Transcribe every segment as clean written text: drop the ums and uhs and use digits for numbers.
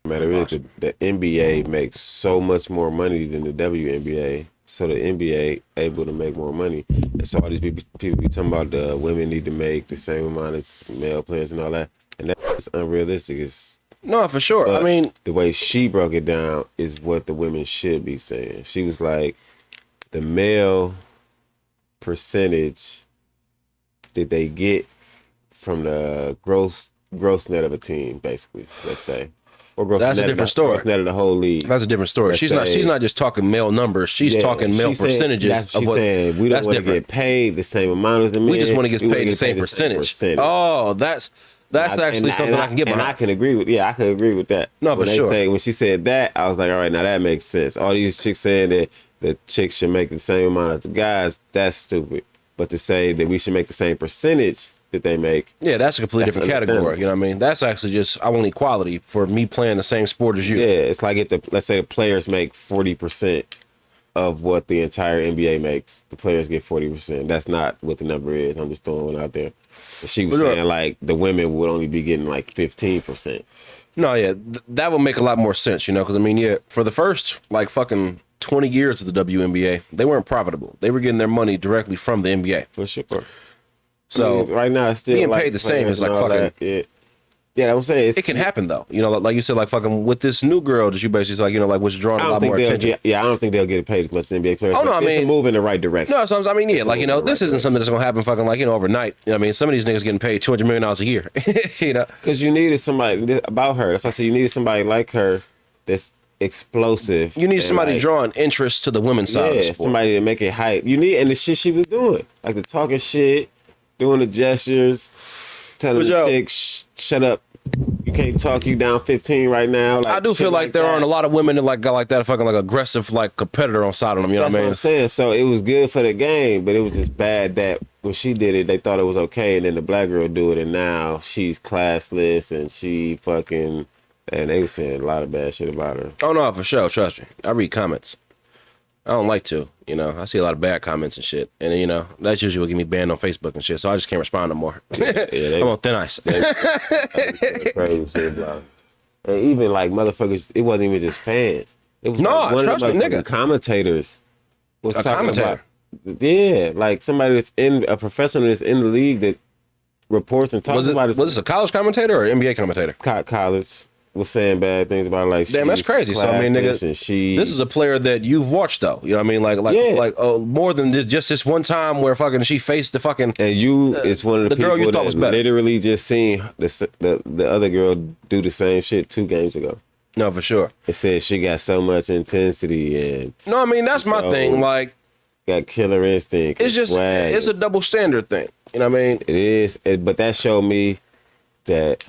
Matter is the NBA makes so much more money than the WNBA. So the NBA able to make more money. And so all these people be talking about the women need to make the same amount as male players and all that. And that's unrealistic. It's, No, for sure. I mean, the way she broke it down is what the women should be saying. She was like, the male percentage that they get from the gross net of a team, basically, let's say. Or gross that's net a different story. Gross net of the whole league. That's a different story. She's not just talking male numbers. She's talking male percentages. That's what she's saying. We don't want to get paid the same amount as the men. We just want to get paid the same percentage. Oh, that's actually something I can get behind. And I can agree with that. No, for sure. When she said that, I was like, all right, now that makes sense. All these chicks saying that the chicks should make the same amount as the guys, that's stupid. But to say that we should make the same percentage that they make. Yeah, that's a completely different category. You know what I mean? That's actually just, I want equality for me playing the same sport as you. Yeah, it's like let's say the players make 40% of what the entire NBA makes. The players get 40%. That's not what the number is. I'm just throwing one out there. But she was saying like the women would only be getting like 15%. No, yeah, that would make a lot more sense, you know, because I mean, yeah, for the first like fucking 20 years of the WNBA, they weren't profitable. They were getting their money directly from the NBA. For sure. So I mean, right now, it's still being like paid the same is like fucking. Yeah, I'm saying it can happen though. You know, like you said, like fucking with this new girl that you basically like, you know, like was drawing a lot more attention. I don't think they'll get paid as much as NBA players. Oh no, I mean, it's a move in the right direction. No, so I mean, yeah, like you know, this isn't something that's gonna happen fucking like you know overnight. You know, I mean, some of these niggas getting paid $200 million a year. You know, because you needed somebody about her. That's why I said you needed somebody like her that's explosive. You need somebody like, drawing interest to the women's side. Yeah, somebody to make it hype. You need and the shit she was doing, like the talking shit, doing the gestures, telling the chick, shut up. You can't talk. You down 15 right now. Like, I do feel like there aren't a lot of women that like got like that fucking like aggressive like competitor on side of them. You know what I mean? That's what I'm saying. So it was good for the game, but it was just bad that when she did it, they thought it was okay, and then the black girl do it, and now she's classless and she fucking and they were saying a lot of bad shit about her. Oh no, for sure. Trust me. I read comments. I don't like to, you know. I see a lot of bad comments and shit, and you know that's usually what get me banned on Facebook and shit. So I just can't respond no more. I'm on thin ice. Crazy shit, bro. And even like motherfuckers, it wasn't even just fans. It was like one of the commentators was talking about. Yeah, like somebody that's a professional that's in the league that reports and talks about it. Was this a college commentator or an NBA commentator? College. Was saying bad things about like damn, that's crazy. So I mean, nigga, this is a player that you've watched though. You know what I mean? Like more than just this one time where fucking she faced the fucking and you. It's one of the people girl you thought was better. Literally just seen the other girl do the same shit 2 games ago. No, for sure. It said she got so much intensity and no, I mean that's my thing. Like got killer instinct. It's just swag. It's a double standard thing. You know what I mean? It is, but that showed me that.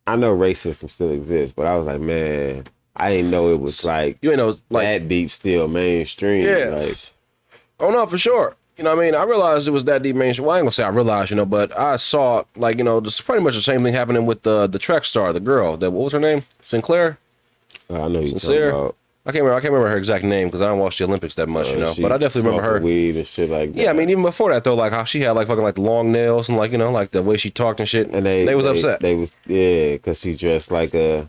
I know racism still exists, but I was like, man, I didn't know it was like you know like that deep still mainstream. Yeah. Like, oh no, for sure. You know what I mean? I realized it was that deep mainstream. Well, I ain't gonna say I realized, you know, but I saw like, you know, this pretty much the same thing happening with the track star, the girl, what was her name? Sinclair? I know you're talking about. I can't remember her exact name because I don't watch the Olympics that much, you know. But I definitely remember her. Weed and shit like that. Yeah, I mean, even before that though, like how she had like fucking like long nails and like you know like the way she talked and shit. And they was upset. They was because she dressed like a.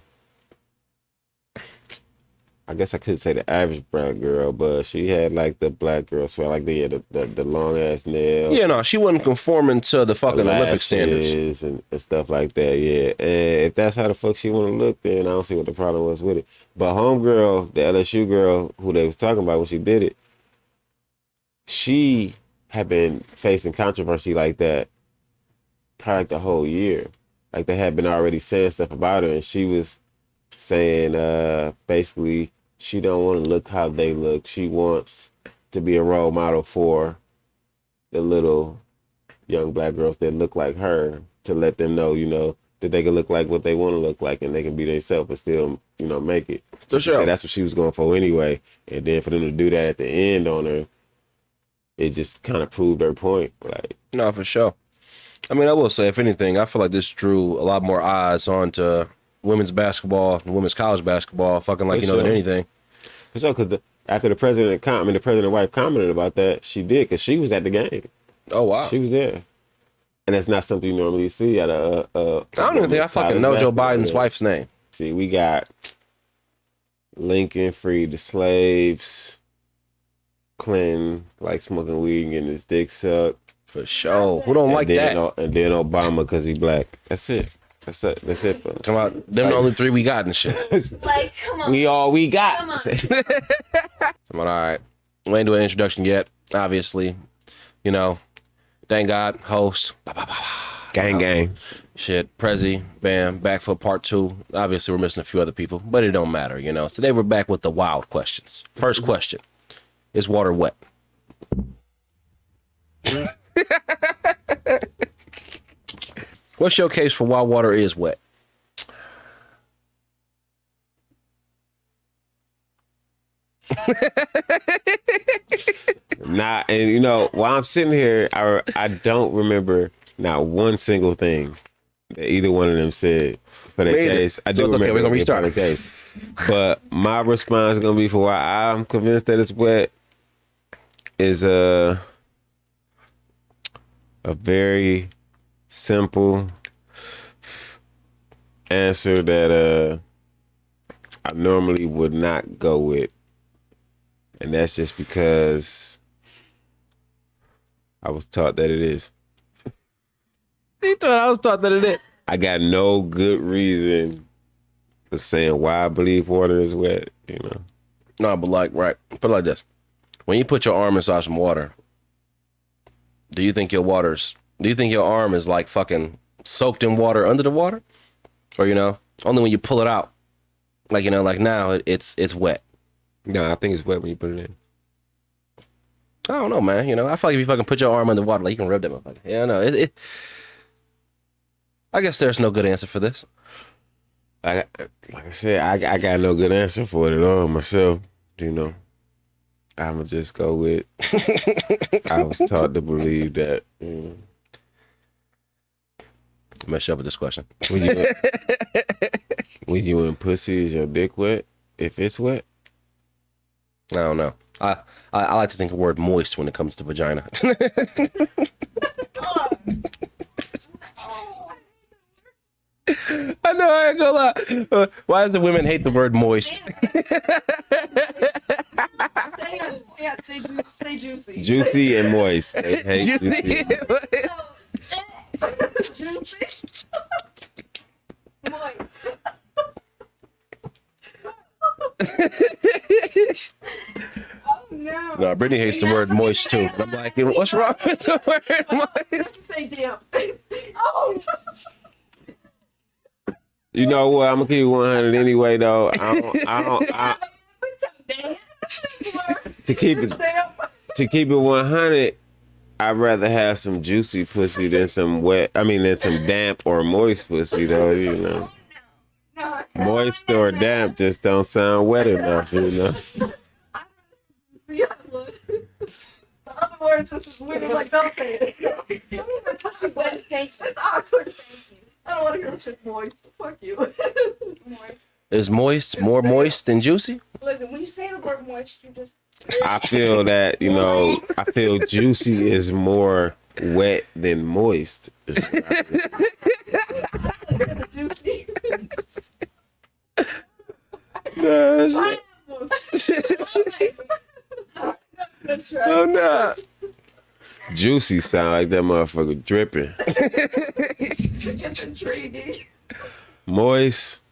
I guess I couldn't say the average brown girl, but she had like the black girl sweat, like the long ass nails. Yeah, no, she wasn't conforming to the fucking Olympic standards and stuff like that. Yeah, and if that's how the fuck she want to look, then I don't see what the problem was with it. But homegirl, the LSU girl who they was talking about when she did it, she had been facing controversy like that probably like the whole year. Like they had been already saying stuff about her, and she was saying basically. She don't want to look how they look. She wants to be a role model for the little young black girls that look like her to let them know, you know, that they can look like what they want to look like and they can be themselves and still, you know, make it. For sure. That's what she was going for anyway. And then for them to do that at the end on her, it just kind of proved her point. Like, no, for sure. I mean, I will say, if anything, I feel like this drew a lot more eyes onto women's basketball and women's college basketball, fucking like, than anything. For sure, because after the president's wife commented about that, she did, because she was at the game. Oh, wow. She was there. And that's not something you normally see at a I don't even think I fucking know Joe Biden's wife's name. see, we got Lincoln freed the slaves. Clinton like smoking weed and getting his dick sucked. For sure. Who don't like that? And then Obama because he black. That's it. That's it. That's it. Come on, them the only three we got and shit. Like, come on. We all we got. Come on. Come on, all right. We ain't doing an introduction yet. Obviously, you know, thank God, host. Gang. Shit, Prezi, bam, back for part 2. Obviously, we're missing a few other people, but it don't matter, you know. Today we're back with the wild questions. First question: is water wet? What's your case for why water is wet? Nah, and you know, while I'm sitting here, I don't remember not one single thing that either one of them said for that case. I do remember. Okay, we're gonna restart the case. But my response is gonna be for why I'm convinced that it's wet is a very simple answer that I normally would not go with. And that's just because I was taught that it is. He thought I was taught that it is. I got no good reason for saying why I believe water is wet, you know. No, but like, right, put it like this. When you put your arm inside some water, do you think your arm is like fucking soaked in water under the water? Or, you know, only when you pull it out, like, you know, like now it's wet. No, I think it's wet when you put it in. I don't know, man. You know, I feel like if you fucking put your arm under water, like you can rub that motherfucker. Yeah, I know. I guess there's no good answer for this. Like I said, I got no good answer for it at all myself. You know, I'ma just go with. I was taught to believe that. You know, Mess you up with this question. When you in pussy, is your dick wet? If it's wet, I don't know. I like to think the word moist when it comes to vagina. I know, I ain't gonna lie. Why does the women hate the word moist? Say juicy. juicy and moist. They hate juicy. Juicy. Moist. Oh no. No, Brittany hates the word moist too. And I'm like, what's wrong with the word moist? Say damn. Oh. You know what? I'm gonna keep it 100 anyway, though. To keep it 100, I'd rather have some juicy pussy than some than some damp or moist pussy, though. You know, moist or damp just don't sound wet enough. You know. The other words just as weird. Like, don't say it. Wet, thank you. It's awkward. Thank you. I don't want to hear shit moist. Fuck you. Moist. Is moist more moist than juicy? Look, when you say the word moist, you just. I feel that, you know, I feel juicy is more wet than moist. Juicy. Oh no. Juicy sound like that motherfucker dripping. It's intriguing. Moist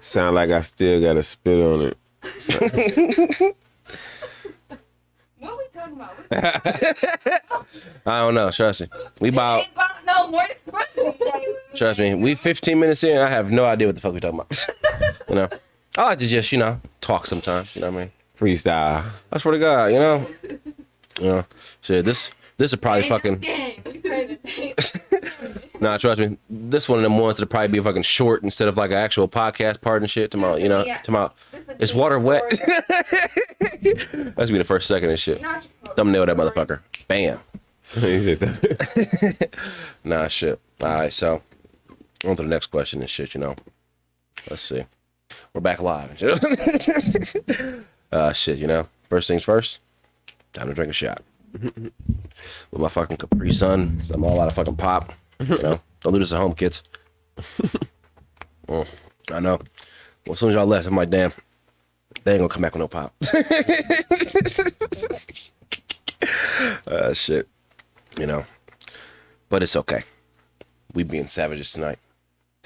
sound like I still gotta spit on it. So. What are we talking about? I don't know. Trust me. We about. No more. Trust me. We 15 minutes in. I have no idea what the fuck we talking about. You know. I like to just, you know, talk sometimes. You know what I mean? Freestyle. I swear to God. You know. You know. Shit. This is probably fucking. Nah, trust me. This one of them ones that'll probably be fucking short instead of like an actual podcast part and shit. Tomorrow, you know. Tomorrow. Is water wet? That's be the first second and shit. Thumbnail that motherfucker. Bam. Nah, shit. All right, so on to the next question and shit. You know. Let's see. We're back live. Shit. You know. First things first. Time to drink a shot. With my fucking Capri Sun. So I'm all out of fucking pop. You know. Don't do this at home, kids. I know. Well, as soon as y'all left, I'm like, damn, they ain't gonna come back with no pop. Shit. You know. But it's okay. We being savages tonight.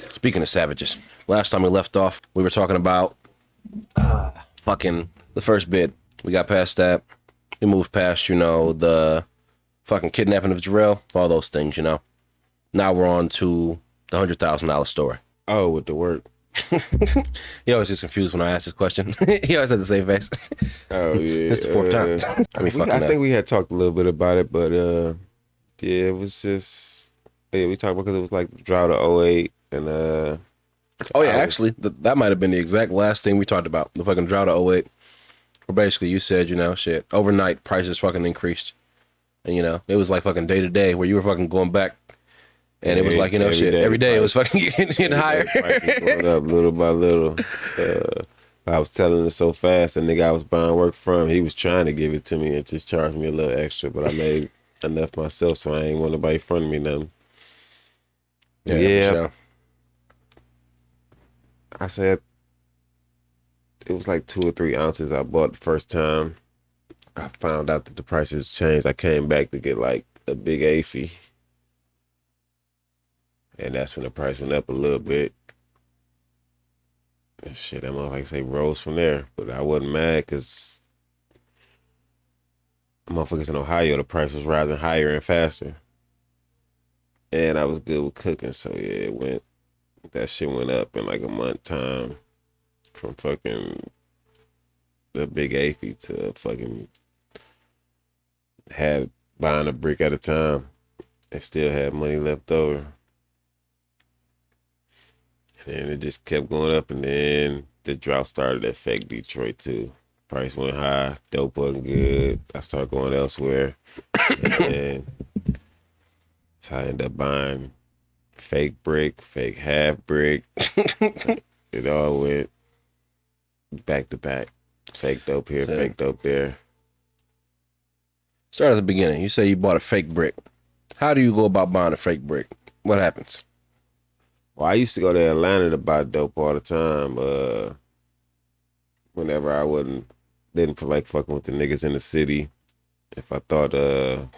Speaking of savages, last time we left off, we were talking about fucking the first bid. We got past that. We moved past, the fucking kidnapping of Jarrell, all those things, Now we're on to the $100,000 story. Oh, with the work. He always gets confused when I ask this question. He always had the same face. Oh yeah. It's the fourth time. I think we had talked a little bit about it, but yeah, it was just we talked about because it was like the drought of '08 and Oh yeah, actually, that might have been the exact last thing we talked about. The fucking drought of '08. Where basically you said, shit, overnight prices fucking increased. And it was like fucking day to day where you were fucking going back. And it was like, every day it was fucking getting higher. Going up little by little. I was telling it so fast, the nigga I was buying work from, he was trying to give it to me and just charge me a little extra, but I made enough myself, so I ain't want nobody fronting me nothing. Yeah. Sure. I said it was like 2 or 3 ounces I bought the first time. I found out that the prices changed. I came back to get like a big AFI. And that's when the price went up a little bit. And shit, that motherfucker say rose from there. But I wasn't mad because motherfuckers in Ohio, the price was rising higher and faster. And I was good with cooking, so yeah, that shit went up in like a month time from fucking the big AFI to fucking buying a brick at a time and still had money left over. And it just kept going up, and then the drought started to affect Detroit too. Price went high, dope wasn't good. I started going elsewhere. And so I ended up buying fake brick, fake half brick. It all went back to back. Fake dope here, fake dope there. Start at the beginning. You say you bought a fake brick. How do you go about buying a fake brick? What happens? Well, I used to go to Atlanta to buy dope all the time. Whenever I didn't feel like fucking with the niggas in the city. If I thought they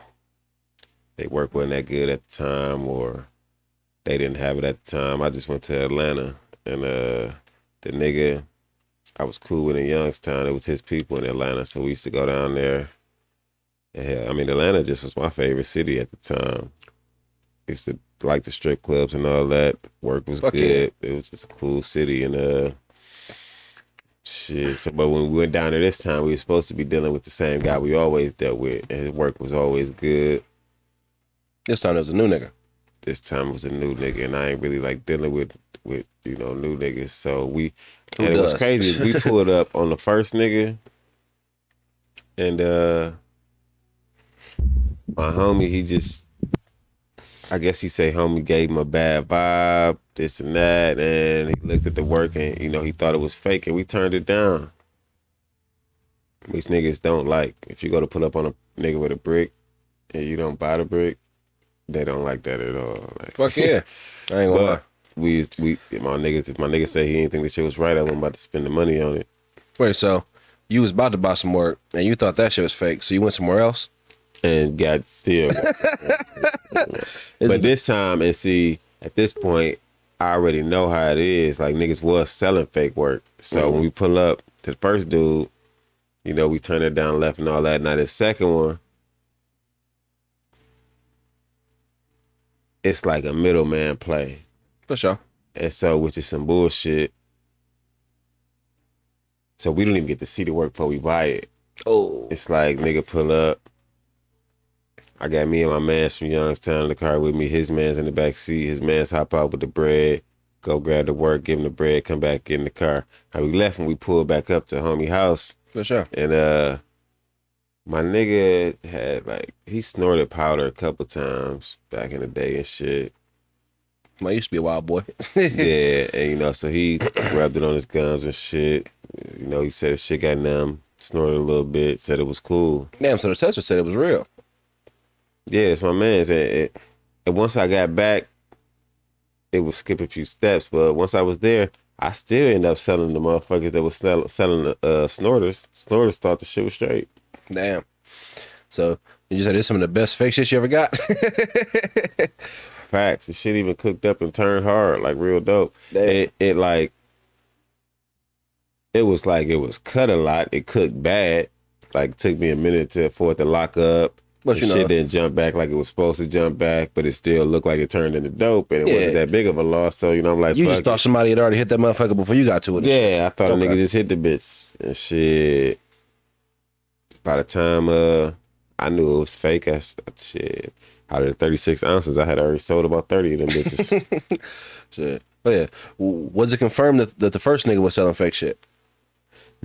work wasn't that good at the time or they didn't have it at the time, I just went to Atlanta. And the nigga I was cool with in Youngstown, it was his people in Atlanta, so we used to go down there. And Atlanta just was my favorite city at the time. Used to like the strip clubs and all that. Work was good. Yeah. It was just a cool city and shit. So, but when we went down there this time, we were supposed to be dealing with the same guy we always dealt with, and his work was always good. This time it was a new nigga. This time it was a new nigga, and I ain't really like dealing with new niggas. So it was crazy. We pulled up on the first nigga, and my homie, I guess he say homie gave him a bad vibe, this and that, and he looked at the work and, he thought it was fake, and we turned it down. These niggas don't like, if you go to pull up on a nigga with a brick and you don't buy the brick, they don't like that at all. Like, fuck yeah. I ain't gonna lie. If my nigga say he didn't think the shit was right, I wasn't about to spend the money on it. Wait, so you was about to buy some work and you thought that shit was fake, so you went somewhere else? And got still. But this time, and see, at this point, I already know how it is. Like, niggas was selling fake work. So when we pull up to the first dude, we turn it down left and all that. Now the second one, it's like a middleman play. For sure. And so, which is some bullshit. So we don't even get to see the work before we buy it. Oh. It's like, nigga pull up. I got me and my mans from Youngstown in the car with me. His man's in the back seat. His man's hop out with the bread, go grab the work, give him the bread, come back, get in the car. How we left when we pulled back up to homie house. For sure. And my nigga had he snorted powder a couple times back in the day and shit. I used to be a wild boy. Yeah, and so he rubbed it on his gums and shit. He said his shit got numb, snorted a little bit, said it was cool. Damn, so the tester said it was real. Yeah, it's my man's. And once I got back, I guess he said he didn't think the shit was right. I wasn't about to spend the money on it. Wait, so you was about to buy some work and you thought that shit was fake? Yeah, it would skip a few steps. But once I was there, I still ended up selling the motherfuckers that was selling the snorters. Snorters thought the shit was straight. Damn. So you said this is some of the best fake shit you ever got? Facts. The shit even cooked up and turned hard, like real dope. Damn. It was like it was cut a lot. It cooked bad. Like took me a minute for it to lock up. But The you know, shit didn't jump back like it was supposed to jump back, but it still looked like it turned into dope, and it Yeah. wasn't that big of a loss. So I'm like, you fuck just thought it. somebody had already hit that motherfucker before you got to it. and shit. Yeah, I thought a Okay. nigga just hit the bitch and shit. By the time I knew it was fake, shit. Out of the 36 ounces, I had already sold about 30 of them bitches. Shit. Oh yeah. Was it confirmed that the first nigga was selling fake shit?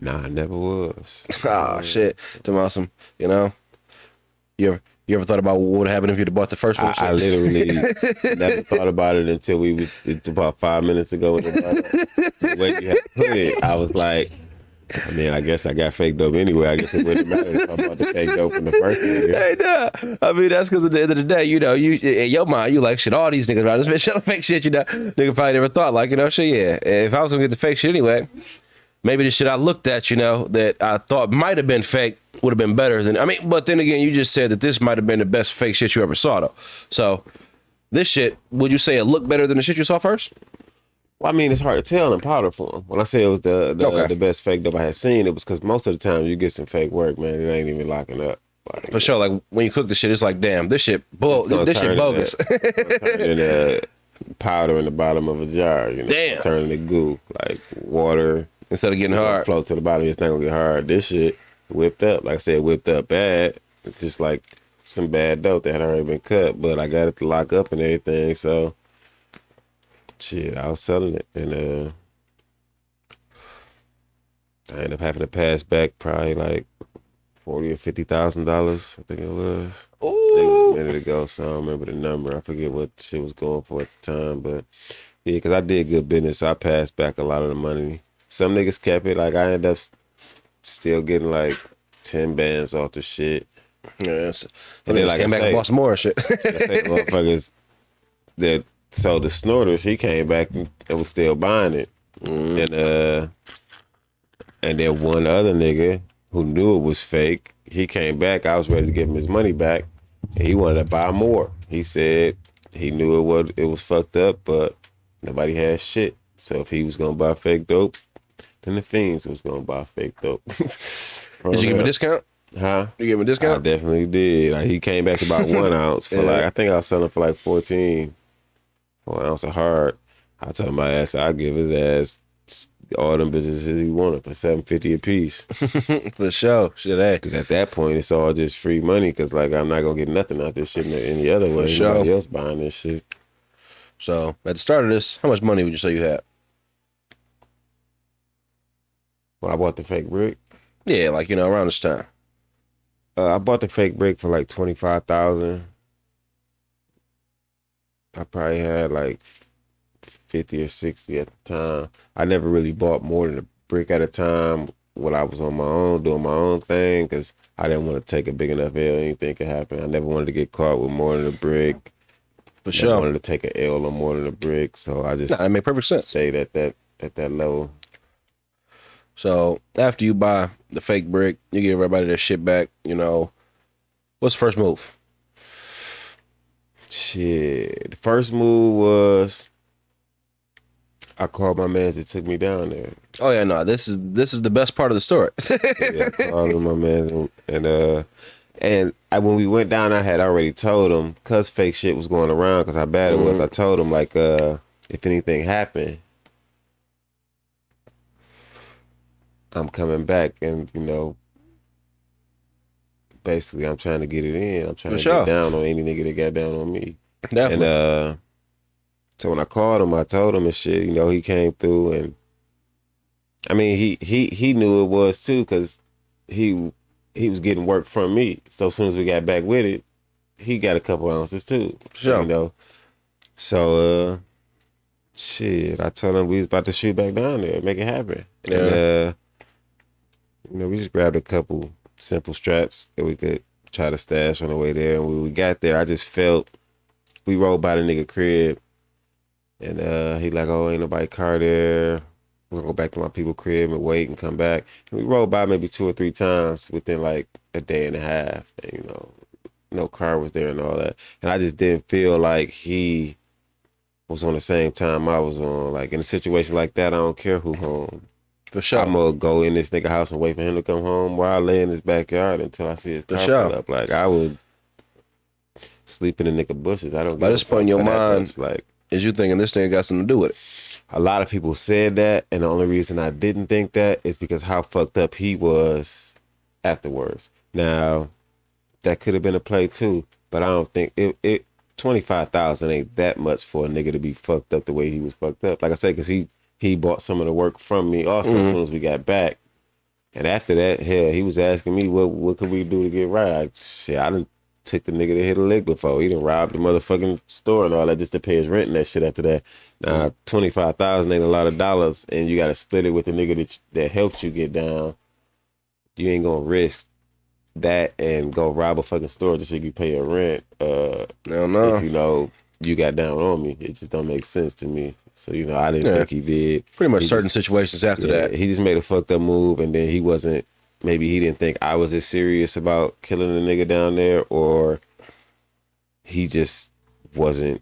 Nah, I never was. Oh shit. Them awesome. You know? You ever thought about what would happen if you'd have bought the first one? I literally never thought about it until it's about 5 minutes ago. The way you had to put it, I was like, I mean, I guess I got fake dope anyway. I guess it wouldn't matter if I bought the fake dope in the first one. Yeah. Hey, nah. I mean, that's because at the end of the day, you know, you in your mind, you like shit. All these niggas around this bitch selling fake shit. You know, nigga probably never thought like, you know, shit. Yeah, if I was gonna get the fake shit anyway, maybe the shit I looked at, you know, that I thought might have been fake would have been better than. I mean, but then again, you just said that this might have been the best fake shit you ever saw, though. So this shit, would you say it looked better than the shit you saw first? Well, I mean, it's hard to tell in powder form. When I say it was Okay. the best fake dope I had seen, it was because most of the time you get some fake work, man. It ain't even locking up. Like, For sure, like when you cook the shit, it's like, damn, this shit, this shit bogus. Turn into powder in the bottom of a jar, you know. Damn. Turn into goo, like water. Instead of getting It's gonna hard. float to the bottom. It's not gonna get hard. This shit whipped up, like I said, whipped up bad. It's just like some bad dope that had already been cut, but I got it to lock up and everything. So shit, I was selling it, and I ended up having to pass back probably like $40,000 or $50,000. I think it was. I think it was a minute ago, so I don't remember the number. I forget what shit was going for at the time, but yeah, because I did good business, so I passed back a lot of the money. Some niggas kept it. Like I ended up still getting like 10 bands off the shit. Yes. And then, like came I back and say- bought some more shit. I say motherfuckers that sold the snorters, he came back and was still buying it. And then one other nigga who knew it was fake, he came back. I was ready to give him his money back, and he wanted to buy more. He said he knew it was fucked up, but nobody had shit. So if he was gonna buy fake dope, then the fiends was gonna buy fake dope. Did you give him a discount? Huh? You give him a I discount? definitely did. Like, he came back to about 1 ounce for Yeah. I think I was selling for like 14 for an ounce of hard. I told my ass I'd give his ass all them businesses he wanted for $7.50 a piece. For sure. Shit, hey. Because at that point, it's all just free money. Because like I'm not gonna get nothing out this shit in any other way. sure. Nobody else buying this shit. So at the start of this, how much money would you say you had? When I bought the fake brick, Yeah, like, you know, around this time. I bought the fake brick for like 25,000. I probably had like 50 or 60 at the time. I never really bought more than a brick at a time when I was on my own, doing my own thing, because I didn't want to take a big enough L. Anything could happen. I never wanted to get caught with more than a brick. For Never sure. wanted to take an L on more than a brick. So I just Nah, that make perfect sense. stayed at that level. So after you buy the fake brick, you give everybody their shit back, you know, what's the first move? Shit. The first move was I called my man that took me down there. Oh yeah, no, this is the best part of the story. Yeah, I called him, my man, and when we went down, I had already told him, cause fake shit was going around, cause how bad it was. I told him like, if anything happened, I'm coming back, and you know, basically, I'm trying to get it in. I'm trying For to sure. get down on any nigga that got down on me. Definitely. And so when I called him, I told him and shit. You know, he came through, and I mean, he knew it was too, cause he was getting work from me. So as soon as we got back with it, he got a couple ounces too. Sure. You know, so shit, I told him we was about to shoot back down there, make it happen. Yeah. And you know, we just grabbed a couple simple straps that we could try to stash on the way there. And when we got there, I just felt we rolled by the nigga crib, And he like, oh, ain't nobody car there. We're gonna go back to my people crib and wait and come back. And we rode by maybe 2 or 3 times within like a day and a half. And, no car was there and all that. And I just didn't feel like he was on the same time I was on. Like in a situation like that, I don't care who home. For sure. I'm gonna go in this nigga house and wait for him to come home while I lay in his backyard until I see his car pull up. Like I would sleep in the nigga bushes. I don't. By this point in your mind, like, is you thinking this thing got something to do with it? A lot of people said that, and the only reason I didn't think that is because how fucked up he was afterwards. Now, that could have been a play too, but I don't think it 25,000 ain't that much for a nigga to be fucked up the way he was fucked up. Like I said, because he bought some of the work from me also as soon as we got back. And after that, hell, he was asking me what could we do to get right. Shit, I done took the nigga to hit a lick before. He done robbed the motherfucking store and all that just to pay his rent and that shit after that. Now, 25,000 ain't a lot of dollars, and you got to split it with the nigga that helped you get down. You ain't gonna risk that and go rob a fucking store just so you can pay your rent. No. If you got down on me, it just don't make sense to me. So I didn't think he did. Pretty much certain situations after that. He just made a fucked up move, and then maybe he didn't think I was as serious about killing the nigga down there, or he just wasn't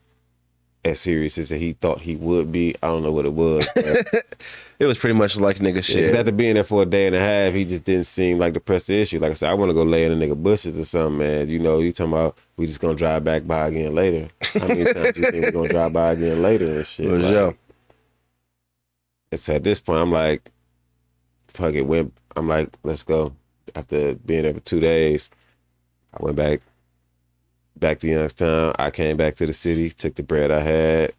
as serious as he thought he would be. I don't know what it was. It was pretty much like nigga shit. Because after being there for a day and a half, he just didn't seem like to press the issue. Like I said, I want to go lay in the nigga bushes or something, man. You talking about we just gonna drive back by again later. How many times do you think we're gonna drive by again later and shit? And so at this point, I'm like, fuck it. I'm like, let's go. After being there for 2 days, I went back to Youngstown. I came back to the city, took the bread I had.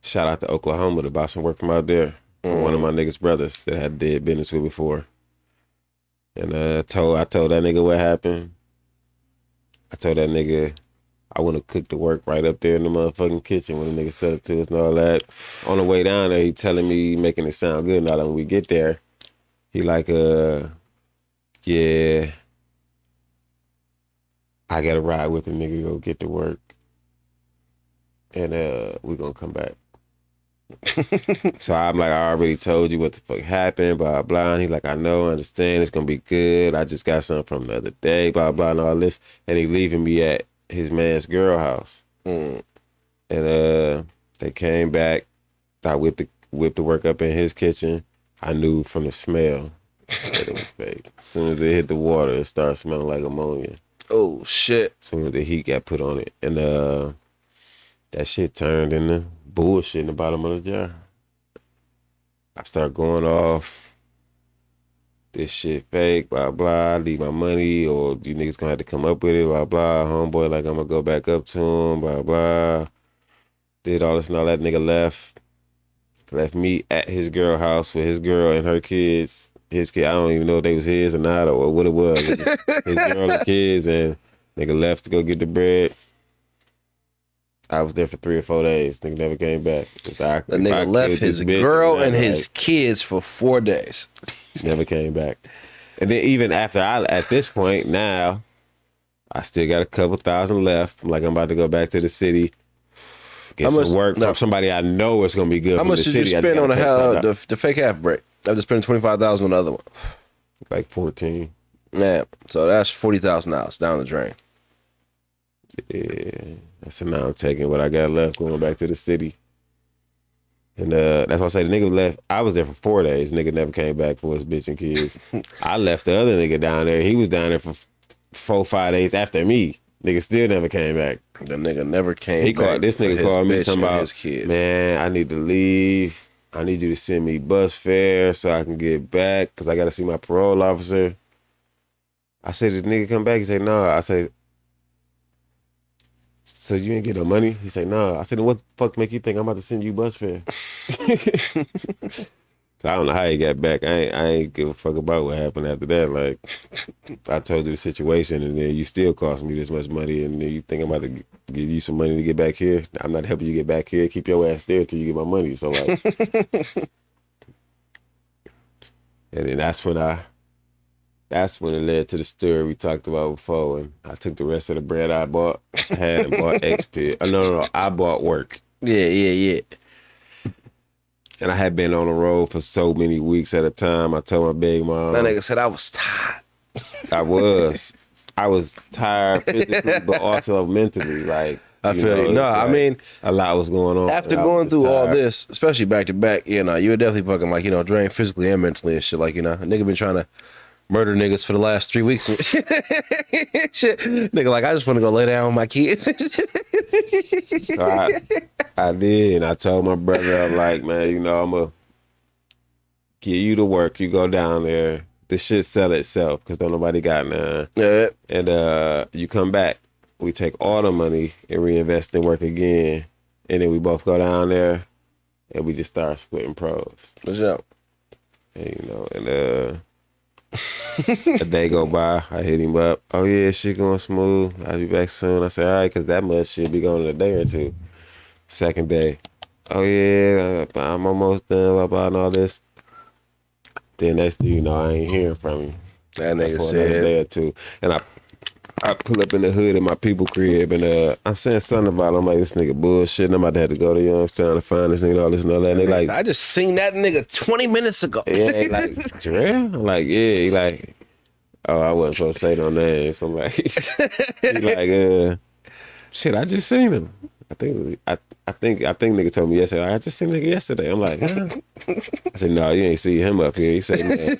Shout out to Oklahoma to buy some work from out there from one of my niggas' brothers that I did business with before. And I told that nigga what happened. I told that nigga I want to cook the work right up there in the motherfucking kitchen when the nigga said it to us and all that. On the way down there, he telling me, making it sound good. Now that when we get there, he like, yeah, I got to ride with the nigga to go get to work. And we gonna come back. So I'm like, I already told you what the fuck happened, blah, blah. And he like, I know, I understand, it's gonna be good. I just got something from the other day, blah, blah, and all this. And he leaving me at his man's girl house. And they came back. I whipped the work up in his kitchen. I knew from the smell that it was fake. As soon as it hit the water, it started smelling like ammonia. Oh, shit. As soon as the heat got put on it. And that shit turned into bullshit in the bottom of the jar. I start going off. This shit fake, blah, blah. I leave my money, or you niggas gonna have to come up with it, blah, blah. Homeboy, like, I'm gonna go back up to him, blah, blah. Did all this and all that. Nigga left me at his girl house with his girl and her kids. His kid, I don't even know if they was his or not or what it was. His girl and kids, and nigga left to go get the bread. I was there for 3 or 4 days. Nigga never came back. The nigga left his girl and his kids for 4 days. Never came back. And then even after at this point now, I still got a couple thousand left. I'm like, I'm about to go back to the city, get some work from somebody I know it's gonna be good. How much did you spend on the fake half break? After spending $25,000 on the other one, like 14. Yeah, so that's $40,000 down the drain. Yeah, that's now I'm taking what I got left, going back to the city. And that's why I say the nigga left. I was there for 4 days. Nigga never came back for his bitch and kids. I left the other nigga down there. He was down there for 4 or 5 days after me. Nigga still never came back. The nigga never came back. This nigga called me talking about, his kids. Man, I need to leave. I need you to send me bus fare so I can get back because I got to see my parole officer. I said, did the nigga come back? He said, no. I said, so you ain't get no money? He said, no. I said, then what the fuck make you think I'm about to send you bus fare? So I don't know how he got back. I ain't give a fuck about what happened after that. Like, I told you the situation, and then you still cost me this much money, and then you think I'm about to give you some money to get back here. I'm not helping you get back here. Keep your ass there till you get my money. So like, and then that's when it led to the story we talked about before. And I took the rest of the bread I bought, and bought XP. No, I bought work. Yeah. And I had been on the road for so many weeks at a time. I told my big mom. That nigga said I was tired. I was. I was tired physically, but also mentally. Like, I you feel know, you. No, it's I like mean, a lot was going on. after and I was going just through all tired. this, especially back to back, you know, you were definitely fucking like, you know, drained physically and mentally and shit. Like, you know, a nigga been trying to murder niggas for the last 3 weeks and shit. Nigga, like, I just want to go lay down with my kids. So I did, and I told my brother, I'm like, man, you know, I'm gonna get you to work. You go down there. The shit sell itself because don't nobody got none. Yeah. And you come back. We take all the money and reinvest and work again. And then we both go down there and we just start splitting pros. What's up? And, you know, and a day go by, I hit him up. Oh yeah, shit going smooth. I'll be back soon. I said, all right, because that much shit be going in a day or two. Second day. Oh yeah, I'm almost done, blah, blah, and all this. Then next thing you know, I ain't hearing from him. That nigga For another said, day or two. And I pull up in the hood of my people crib and I'm saying something about it. I'm like, this nigga bullshit. And I'm about to have to go to Youngstown to find this nigga and all this and all that. And they like, I just seen that nigga 20 minutes ago. yeah, he like, Jarrell? I'm like, yeah. He like, oh, I wasn't supposed to say no names. I'm like, he like, shit, I just seen him. I think nigga told me yesterday. I just seen nigga yesterday. I'm like, huh? I said, no, you ain't see him up here. He said, man.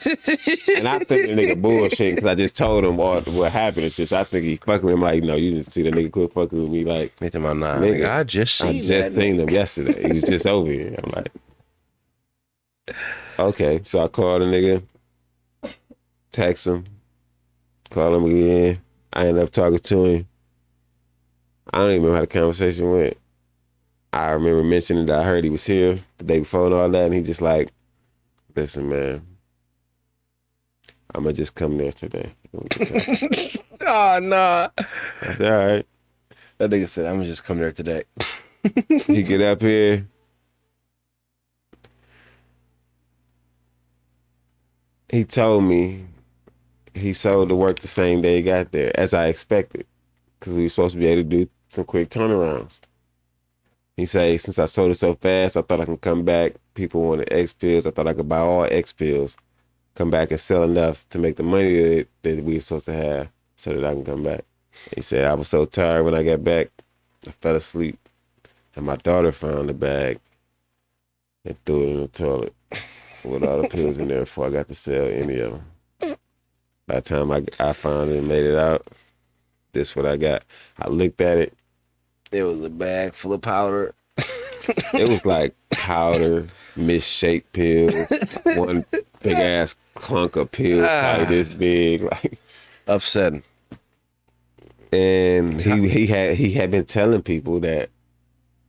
And I think the nigga bullshit because I just told him what happened. It's just I think he fucking with him. Like, no, you didn't see the nigga quit fucking with me. Like, Nigga, I just seen him yesterday. He was just over here. I'm like, okay. So I called the nigga, text him, call him again. I ended up talking to him. I don't even remember how the conversation went. I remember mentioning that I heard he was here the day before and all that, and he just like, listen, man, I'm going to just come there today. Oh, nah. I said, all right. That nigga said, I'm gonna just come there today. He get up here. He told me he sold the work the same day he got there, as I expected, because we were supposed to be able to do some quick turnarounds. He say, since I sold it so fast, I thought I could come back. People wanted X pills. I thought I could buy all X pills, come back and sell enough to make the money that we were supposed to have so that I can come back. He said, I was so tired when I got back, I fell asleep. And my daughter found the bag and threw it in the toilet with all the pills in there before I got to sell any of them. By the time I found it and made it out, this is what I got. I looked at it. It was a bag full of powder. It was like powder, misshaped pills, one big ass clunk of pills, like this big, like upsetting. And he had been telling people that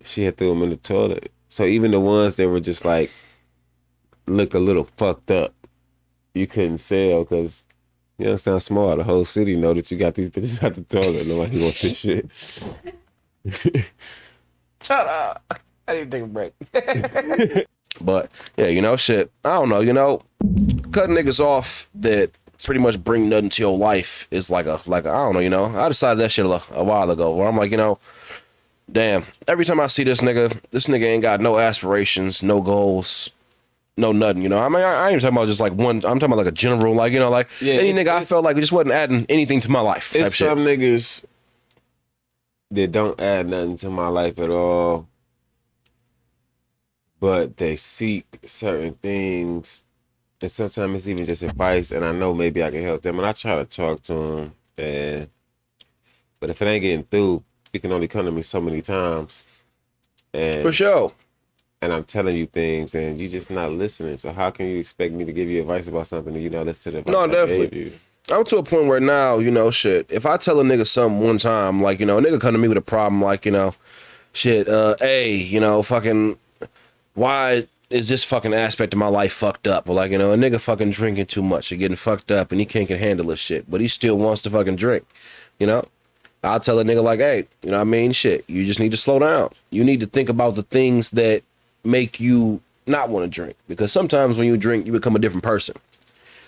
she had threw them in the toilet. So even the ones that were just like looked a little fucked up, you couldn't sell because you understand small. The whole city know that you got these bitches out the toilet. Nobody want this shit. Shut up. I didn't take a break. But yeah, you know, shit. I don't know, you know, cutting niggas off that pretty much bring nothing to your life is like I don't know, you know. I decided that shit a while ago where I'm like, you know, damn, every time I see this nigga ain't got no aspirations, no goals, no nothing, you know. I mean, I ain't talking about just like one, I'm talking about like a general, like, you know, like any nigga I felt like it just wasn't adding anything to my life. It's some niggas that don't add nothing to my life at all, but they seek certain things, and sometimes it's even just advice, and I know maybe I can help them, and I try to talk to them, but if it ain't getting through, you can only come to me so many times. And for sure. And I'm telling you things, and you just not listening. So how can you expect me to give you advice about something and you not listen to the advice No, I definitely. gave you? I'm to a point where now, you know, shit, if I tell a nigga something one time, like, you know, a nigga come to me with a problem, like, you know, shit, hey, you know, fucking, why is this fucking aspect of my life fucked up? Or like, you know, a nigga fucking drinking too much or getting fucked up and he can't handle this shit, but he still wants to fucking drink, you know? I'll tell a nigga like, hey, you know what I mean? Shit, you just need to slow down. You need to think about the things that make you not want to drink. Because sometimes when you drink, you become a different person.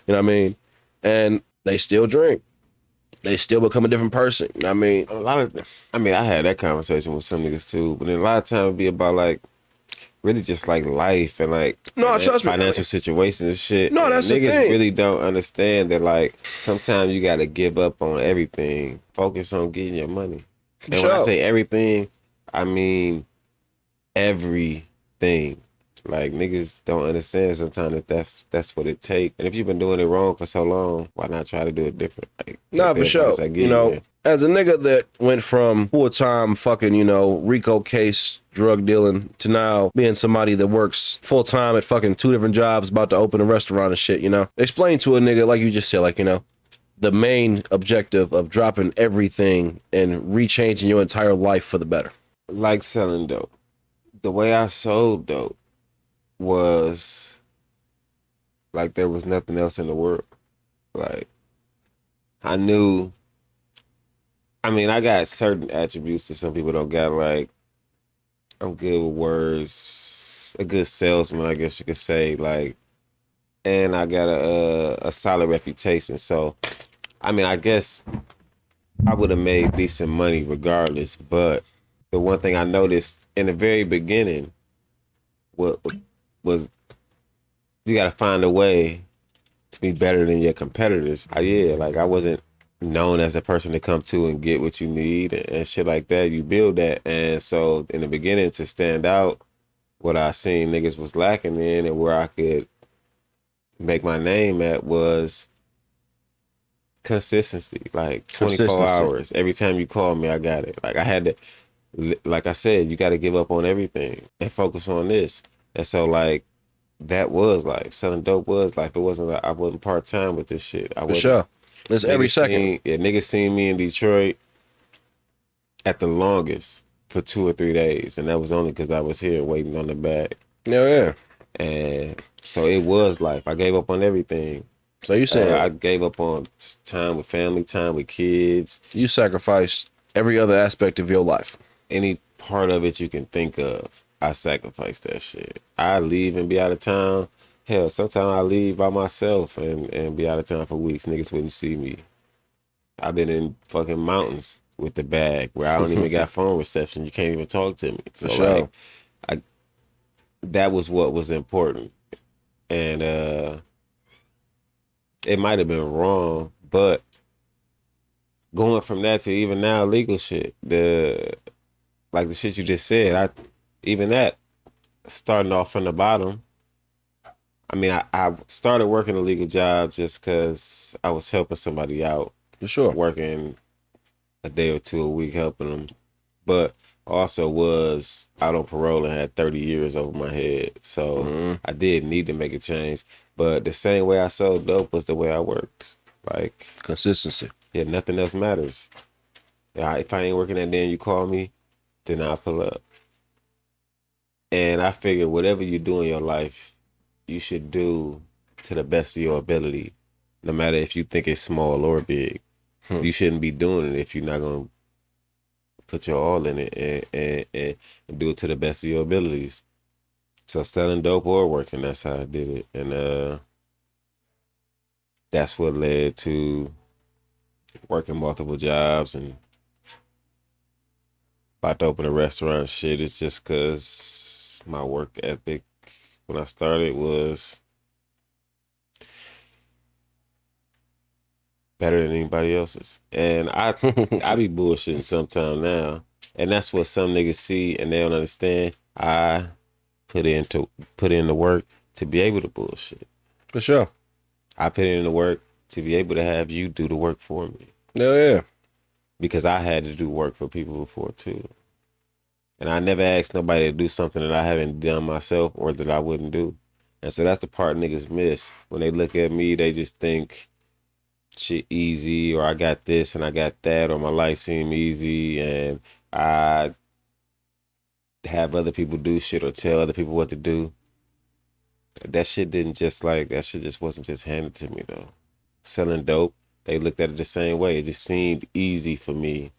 You know what I mean? And they still drink. they still become a different person. I mean, I mean, I had that conversation with some niggas too, but then a lot of times it'd be about like really just like life and like no, trust me. I financial mean, situations and shit. no, And that's the niggas thing. really don't understand that like sometimes you gotta give up on everything, focus on getting your money. For And when I sure. say everything, I mean everything. Like niggas don't understand sometimes that that's what it take. And if you've been doing it wrong for so long, why not try to do it different? Like Nah, take the for sure. advice I You give you. know, Man. as a nigga that went from full-time fucking, Rico case drug dealing to now being somebody that works full-time at fucking 2 different jobs, about to open a restaurant and shit, explain to a nigga, like you just said, like, the main objective of dropping everything and rechanging your entire life for the better. Like selling dope. The way I sold dope was like there was nothing else in the world. Like I knew, I mean, I got certain attributes that some people don't got. Like I'm good with words, a good salesman, I guess you could say. Like, and I got a solid reputation. So, I mean, I guess I would have made decent money regardless. But the one thing I noticed in the very beginning was you got to find a way to be better than your competitors. Yeah, like I wasn't known as a person to come to and get what you need and shit like that. You build that. And so in the beginning to stand out, what I seen niggas was lacking in and where I could make my name at was consistency. Like 24 Consistency. hours. Every time you call me, I got it. Like I had to, like I said, you got to give up on everything and focus on this. And so like, that was life. Selling dope was life. It wasn't like I wasn't part time with this shit. I For wasn't. sure. It's every second. Niggas seen me in Detroit at the longest for 2 or 3 days, and that was only because I was here waiting on the bag. Yeah. And so it was life. I gave up on everything. So you saying I gave up on time with family, time with kids, you sacrificed every other aspect of your life. any part of it you can think of. I sacrificed that shit. I leave and be out of town. Hell, sometimes I leave by myself and be out of town for weeks. Niggas wouldn't see me. I've been in fucking mountains with the bag where I don't even got phone reception. You can't even talk to me. So For sure. like, that was what was important. And it might have been wrong, but going from that to even now legal shit, the shit you just said, even that starting off from the bottom. I mean, I started working a legal job just because I was helping somebody out, For sure. working a day or two a week helping them, but also was out on parole and had 30 years over my head. So I did need to make a change. But the same way I sold dope was the way I worked. Like, Consistency. yeah, nothing else matters. Yeah, if I ain't working that day and you call me, then I'll pull up. And I figured whatever you do in your life, you should do to the best of your ability, no matter if you think it's small or big. You shouldn't be doing it if you're not going to put your all in it and do it to the best of your abilities. So selling dope or working, that's how I did it. And that's what led to working multiple jobs and about to open a restaurant. Shit, it's just because my work ethic when I started was better than anybody else's. And I be bullshitting sometime now. And that's what some niggas see and they don't understand. I put in the work to be able to bullshit. For sure. I put in the work to be able to have you do the work for me. Yeah. Because I had to do work for people before too. And I never asked nobody to do something that I haven't done myself or that I wouldn't do. And so that's the part niggas miss. When they look at me, they just think shit easy, or I got this and I got that, or my life seem easy and I have other people do shit or tell other people what to do. That shit just wasn't just handed to me though. Selling dope, they looked at it the same way. It just seemed easy for me.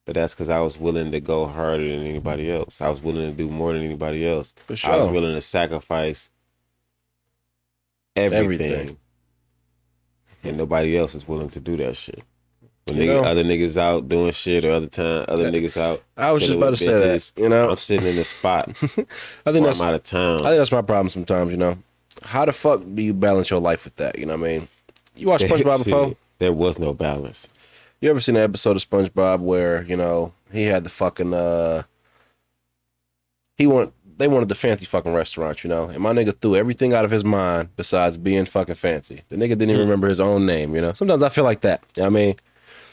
But that's because I was willing to go harder than anybody else. I was willing to do more than anybody else. For sure. I was willing to sacrifice everything. And nobody else is willing to do that shit. When You know? other niggas out doing shit, or other niggas out. I was just chilling about with to say that, bitches, you know? I'm sitting in the spot. I think I'm that's out of town. I think that's my problem sometimes, you know. How the fuck do you balance your life with that? You know what I mean? You watch SpongeBob before? Shit, there was no balance. You ever seen an episode of SpongeBob where, you know, he had the fucking they wanted the fancy fucking restaurant, you know, and my nigga threw everything out of his mind besides being fucking fancy. The nigga didn't even remember his own name, you know. Sometimes I feel like that. You know what I mean?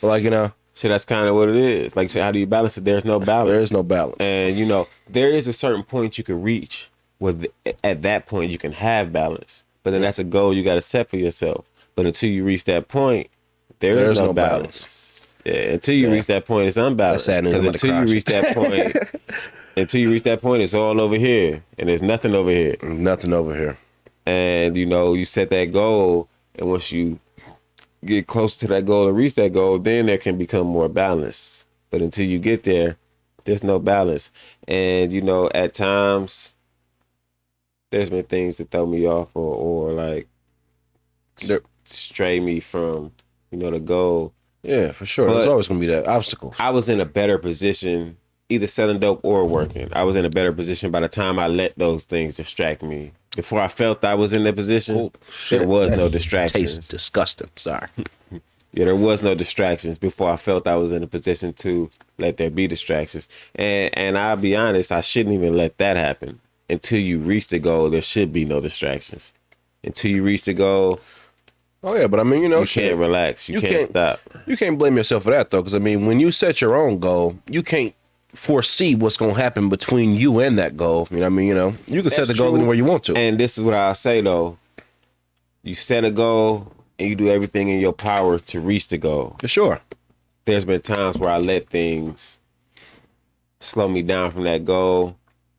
But like, you know, So that's kind of what it is. Like, so how do you balance it? There's no balance. there is no balance. And you know, there is a certain point you can reach where at that point you can have balance. But then that's a goal you got to set for yourself. But until you reach that point, there is no balance. Yeah, until you reach that point, it's unbalanced. That's sad. Because until you reach that point, it's all over here, and there's nothing over here. Nothing over here. And you know, you set that goal, and once you get closer to that goal and reach that goal, then there can become more balance. But until you get there, there's no balance. And you know, at times there's been things that throw me off or like stray me from, you know, the goal. Yeah, for sure. But There's always gonna be that obstacle. I was in a better position, either selling dope or working. I was in a better position by the time I let those things distract me. Before I felt I was in that position, there was no distractions. Tastes disgusting. Sorry. Yeah, there was no distractions before I felt I was in a position to let there be distractions. And I'll be honest, I shouldn't even let that happen. Until you reach the goal, there should be no distractions. Until you reach the goal, Oh yeah, but I mean, you know, you can't relax. You can't stop. You can't blame yourself for that though, because I mean, when you set your own goal, you can't foresee what's gonna happen between you and that goal. You know what I mean? You know, you can set the goal anywhere you want to. And this is what I'll say though. You set a goal and you do everything in your power to reach the goal. For sure. There's been times where I let things slow me down from that goal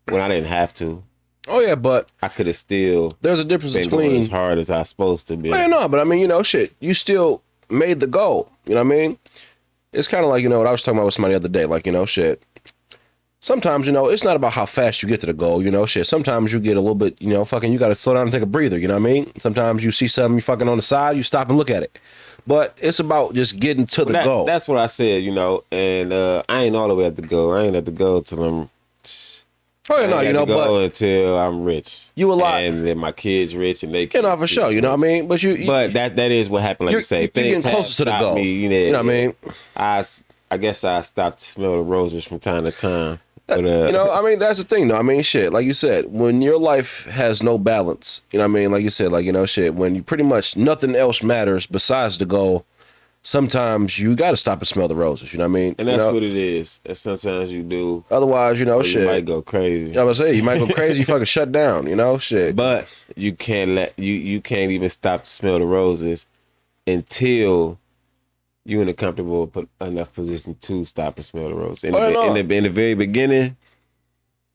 when I didn't have to. Oh yeah, but I could have still there's a difference been going between as hard as I was supposed to be. I know, but I mean, you know, shit, you still made the goal. You know what I mean? It's kind of like, you know, what I was talking about with somebody the other day, like, you know, shit. Sometimes, you know, it's not about how fast you get to the goal, you know, shit. Sometimes you get a little bit, you know, fucking, you got to slow down and take a breather, you know what I mean? Sometimes you see something you fucking on the side, you stop and look at it. But it's about just getting to the goal. That's what I said, you know, and I ain't all the way at the goal. I ain't at the goal till I'm... Oh, yeah, no, you know, but until I'm rich, you a lot, and then my kids rich, and they you know, for sure, you know what I mean. But but that is what happened. Like you say, things getting closer to the goal. Me, you know what I mean. I guess I stopped to smell the roses from time to time. But, you know, I mean, that's the thing, though. I mean, shit, like you said, when your life has no balance, you know what I mean. Like you said, like, you know, shit, when you pretty much nothing else matters besides the goal. Sometimes you got to stop and smell the roses, you know what I mean? And that's you know? what it is. And sometimes you do. Otherwise, you know, shit. You might go crazy. I was say you might go crazy. You fucking shut down, you know, shit. But you can't you can't even stop to smell the roses until you're in a comfortable enough position to stop and smell the roses. In the very beginning,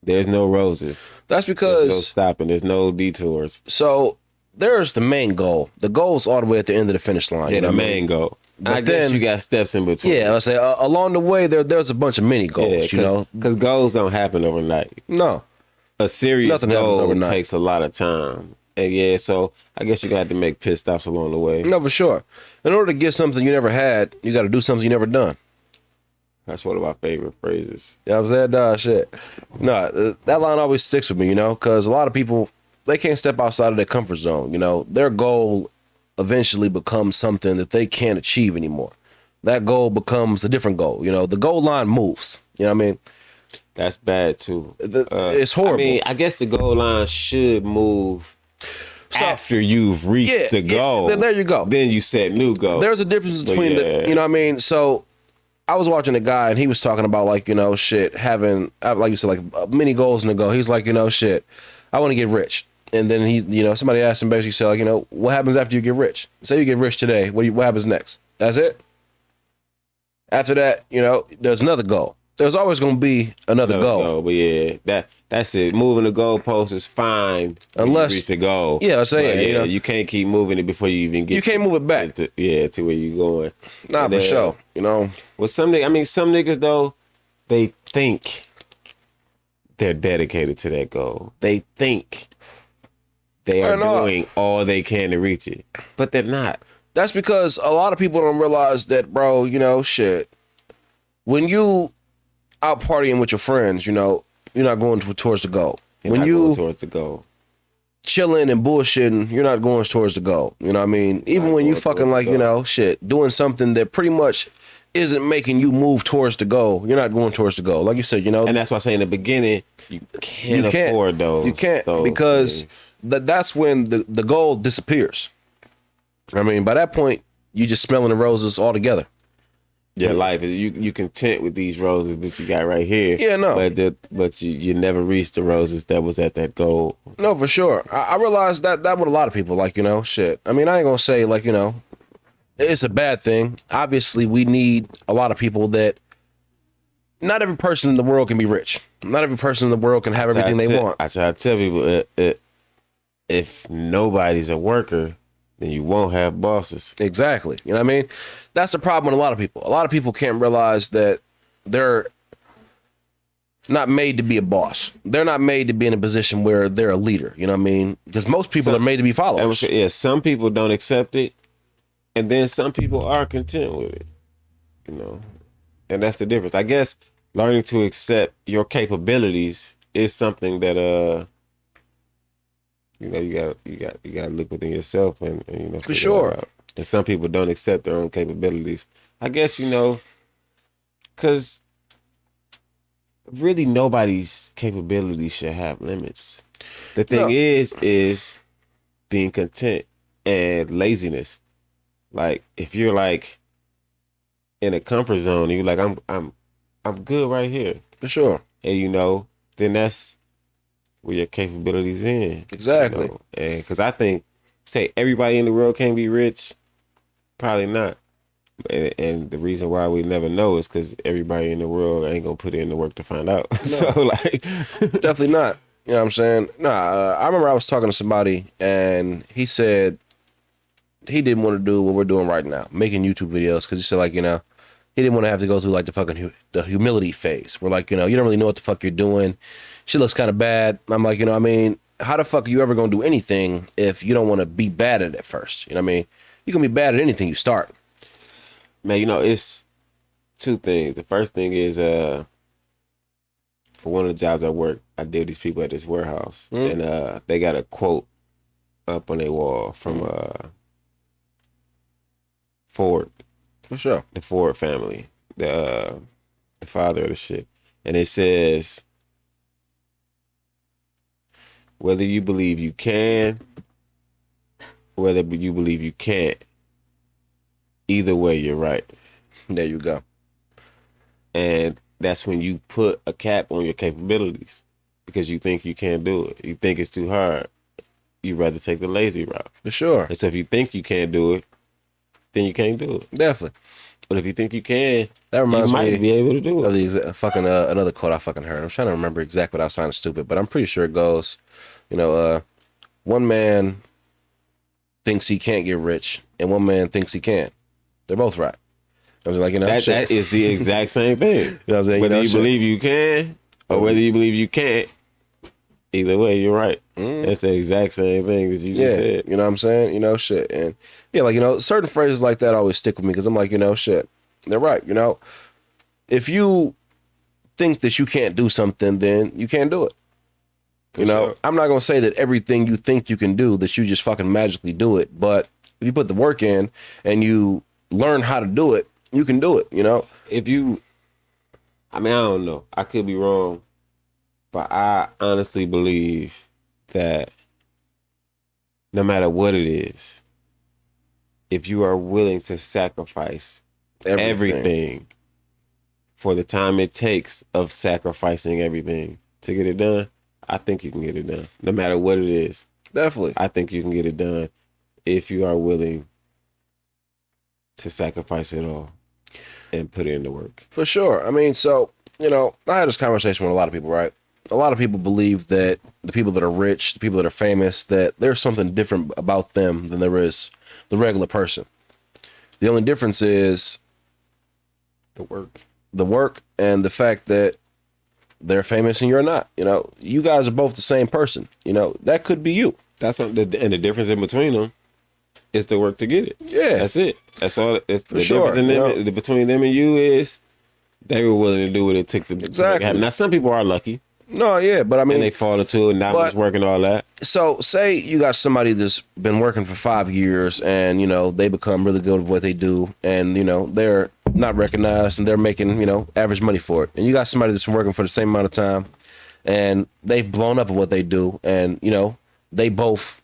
there's no roses. That's because there's no stopping. There's no detours. So there's the main goal. The goal's all the way at the end of the finish line. Yeah, you know the main goal. But I guess you got steps in between. Yeah, I say along the way there's a bunch of mini goals. You know, because goals don't happen overnight. No, a serious goal takes a lot of time. And yeah, so I guess you got to make pit stops along the way. No, for sure. In order to get something you never had, you got to do something you never done. That's one of my favorite phrases. Yeah, I was saying, shit. No, that line always sticks with me, you know, because a lot of people, they can't step outside of their comfort zone. You know, their goal eventually becomes something that they can't achieve anymore. That goal becomes a different goal. You know, the goal line moves. You know what I mean? That's bad too. It's horrible. I mean, I guess the goal line should move after you've reached the goal. There you go. Then you set new goals. There's a difference between you know what I mean? So I was watching a guy and he was talking about like, you know, shit, having, like you said, like many goals in the goal. He's like, you know, shit, I want to get rich. And then he, you know, somebody asked him basically, said, like, you know, what happens after you get rich? Say you get rich today, what happens next? That's it? After that, you know, there's another goal. There's always going to be another goal. But yeah, that's it. Moving the goalpost is fine unless you reach the goal. Yeah, I'm saying. Yeah, you know, you can't keep moving it before you even get. You can't move it back. To where you're going. Nah, for sure. You know, with some niggas though, they think they're dedicated to that goal. They think they are doing all they can to reach it, but they're not. That's because a lot of people don't realize that, bro, you know, shit. When you out partying with your friends, you know, you're not going towards the goal. You're When not you going towards the goal. chilling and bullshitting, you're not going towards the goal. You know what I mean? Even Not when you going fucking towards the like, you goal. know, shit, doing something that pretty much isn't making you move towards the goal, you're not going towards the goal. Like you said, you know, And that's why I say in the beginning, you can't afford those. You can't those because things. that's when the goal disappears. I mean, by that point, you just smelling the roses all together. Your life is you content with these roses that you got right here. Yeah, no. But you never reached the roses that was at that goal. No, for sure. I realized that with a lot of people, like, you know, shit. I mean, I ain't gonna say like, you know, it's a bad thing. Obviously, we need a lot of people that not every person in the world can be rich. Not every person in the world can have everything they want. I try to tell people if nobody's a worker, then you won't have bosses. Exactly. You know what I mean? That's the problem with a lot of people. A lot of people can't realize that they're not made to be a boss. They're not made to be in a position where they're a leader. You know what I mean? Because most people are made to be followers. Yeah, some people don't accept it, and then some people are content with it. You know, and that's the difference. I guess learning to accept your capabilities is something that you know, you got to look within yourself and you know, For sure. And some people don't accept their own capabilities. I guess, you know, because really nobody's capabilities should have limits. The thing is being content and laziness. Like if you're like in a comfort zone, and you're like I'm good right here, For sure. and you know, then that's where your capabilities in. Exactly. You know? And because I think, say everybody in the world can be rich, probably not. And the reason why we never know is because everybody in the world ain't gonna put in the work to find out. No. So like, Definitely not. You know what I'm saying? I remember I was talking to somebody and he said he didn't want to do what we're doing right now, making YouTube videos, because he said, like, you know, he didn't want to have to go through like the fucking the humility phase where, like, you know, you don't really know what the fuck you're doing. She looks kind of bad. I'm like, you know, I mean, how the fuck are you ever gonna do anything if you don't want to be bad at it first? You know what I mean? You can be bad at anything you start. man, you know, it's two things. The first thing is for one of the jobs I work, I deal with these people at this warehouse, and they got a quote up on their wall from Ford. For sure. The Ford family, the father of the shit, and it says, whether you believe you can, whether you believe you can't, either way you're right. There you go. And that's when you put a cap on your capabilities because you think you can't do it. You think it's too hard. You'd rather take the lazy route. For sure. And so if you think you can't do it, then you can't do it. Definitely. But if you think you can, that reminds you might be able to do it. Of the fucking another quote I fucking heard. I'm trying to remember exactly what I sounded stupid, but I'm pretty sure it goes, you know, one man thinks he can't get rich, and one man thinks he can. They're both right. I was like, you know, that is the exact same thing. You know what I'm saying? Whether you shit. believe you can or whether you believe you can't, either way, you're right. That's the exact same thing that you just said. You know what I'm saying? You know, shit. And yeah, like, you know, certain phrases like that always stick with me because I'm like, you know, shit. They're right. You know, if you think that you can't do something, then you can't do it. You know, sure. I'm not going to say that everything you think you can do, that you just fucking magically do it. But if you put the work in and you learn how to do it, you can do it, you know? If you, I mean, I don't know. I could be wrong. But I honestly believe that no matter what it is, if you are willing to sacrifice everything for the time it takes of sacrificing everything to get it done, I think you can get it done. No matter what it is. Definitely. I think you can get it done if you are willing to sacrifice it all and put in the work. For sure. I mean, so, you know, I had this conversation with a lot of people, right? A lot of people believe that the people that are rich, the people that are famous, that there's something different about them than there is the regular person. The only difference is The work and the fact that they're famous and you're not. You know, you guys are both the same person. You know, that could be you. That's something, and the difference in between them is to work to get it. Yeah. That's it. That's all. It's For the sure, difference in them, between them and you is they were willing to do what it took to make it happen. Now some people are lucky No, yeah, but I mean, and they fall into it, not much work and all that. so say you got somebody that's been working for 5 years and, you know, they become really good at what they do and, you know, they're not recognized and they're making, you know, average money for it. And you got somebody that's been working for the same amount of time and they've blown up at what they do and, you know, they both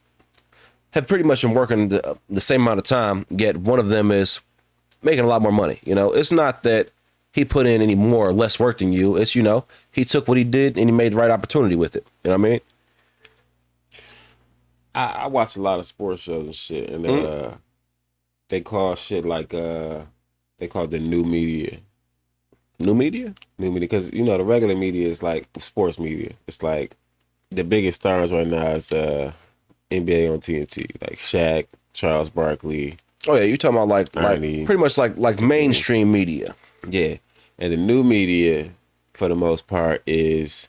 have pretty much been working the same amount of time, yet one of them is making a lot more money. You know, it's not that he put in any more or less work than you. It's, you know, he took what he did and he made the right opportunity with it. You know what I mean? I watch a lot of sports shows and shit, and they call shit like they call it the new media. New media? New media, because you know the regular media is like sports media. It's like the biggest stars right now is NBA on TNT, like Shaq, Charles Barkley. Oh yeah, you talking about like Ernie. pretty much like mainstream media. Yeah, and the new media, for the most part, is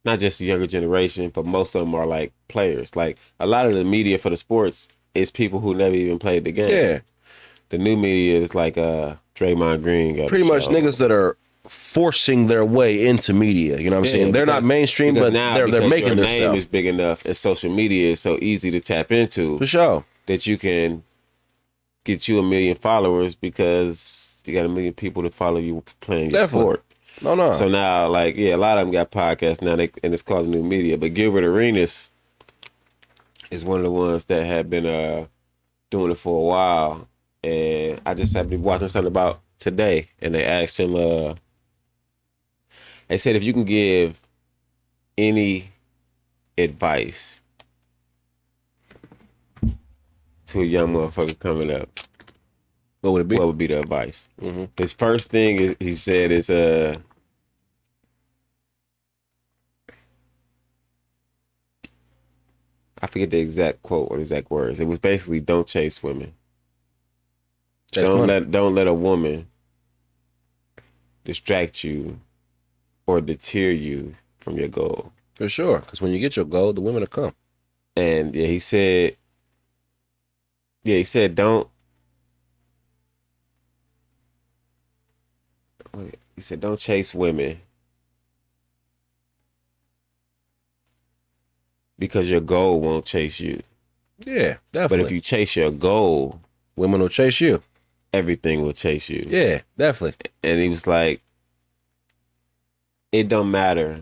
not just the younger generation, but most of them are like players. Like a lot of the media for the sports is people who never even played the game. Yeah. The new media is like Draymond Green. Got Pretty much niggas that are forcing their way into media. You know what I'm saying? They're not mainstream, but they're making their themselves. name is big enough, and social media is so easy to tap into For sure. that you can get you 1 million followers because you got 1 million people to follow you playing your sport. No. So now, like, yeah, a lot of them got podcasts now, and it's called the new media. But Gilbert Arenas is one of the ones that have been doing it for a while. And I just happened to be watching something about today, and they asked him, they said if you can give any advice to a young motherfucker coming up, What would it be? what would be the advice? Mm-hmm. His first thing he said is I forget the exact quote or exact words. It was basically don't chase women. Don't let a woman distract you or deter you from your goal. For sure. Because when you get your goal, the women will come. And he said don't. He said don't chase women because your goal won't chase you. Yeah, definitely. But if you chase your goal, women will chase you. Everything will chase you. Yeah, definitely. And he was like, it don't matter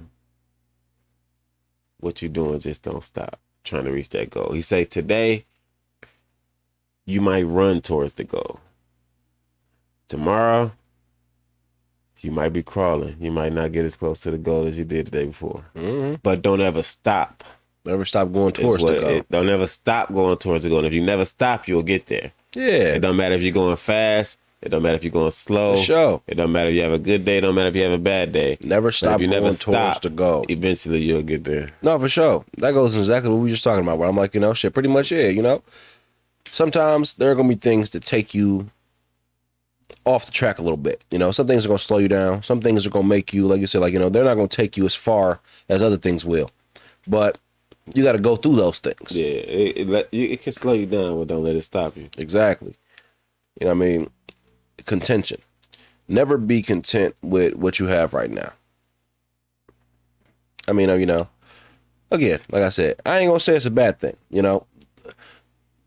what you're doing, just don't stop trying to reach that goal. He said today, you might run towards the goal. Tomorrow, you might be crawling. You might not get as close to the goal as you did the day before. Mm-hmm. But don't ever stop. Never stop going towards the goal. Don't ever stop going towards the goal. And if you never stop, you'll get there. Yeah. It don't matter if you're going fast. It don't matter if you're going slow. For sure. It don't matter if you have a good day. It don't matter if you have a bad day. Never stop going towards the goal. Eventually, you'll get there. No, for sure. That goes exactly what we were just talking about. Where I'm like, you know, shit, pretty much, yeah, you know. Sometimes there are going to be things that take you off the track a little bit. You know, some things are going to slow you down. Some things are going to make you, like you said, like, you know, they're not going to take you as far as other things will. But you got to go through those things. Yeah, it can slow you down, but don't let it stop you. Exactly. You know what I mean? Contention. Never be content with what you have right now. I mean, you know, again, like I said, I ain't gonna say it's a bad thing. You know,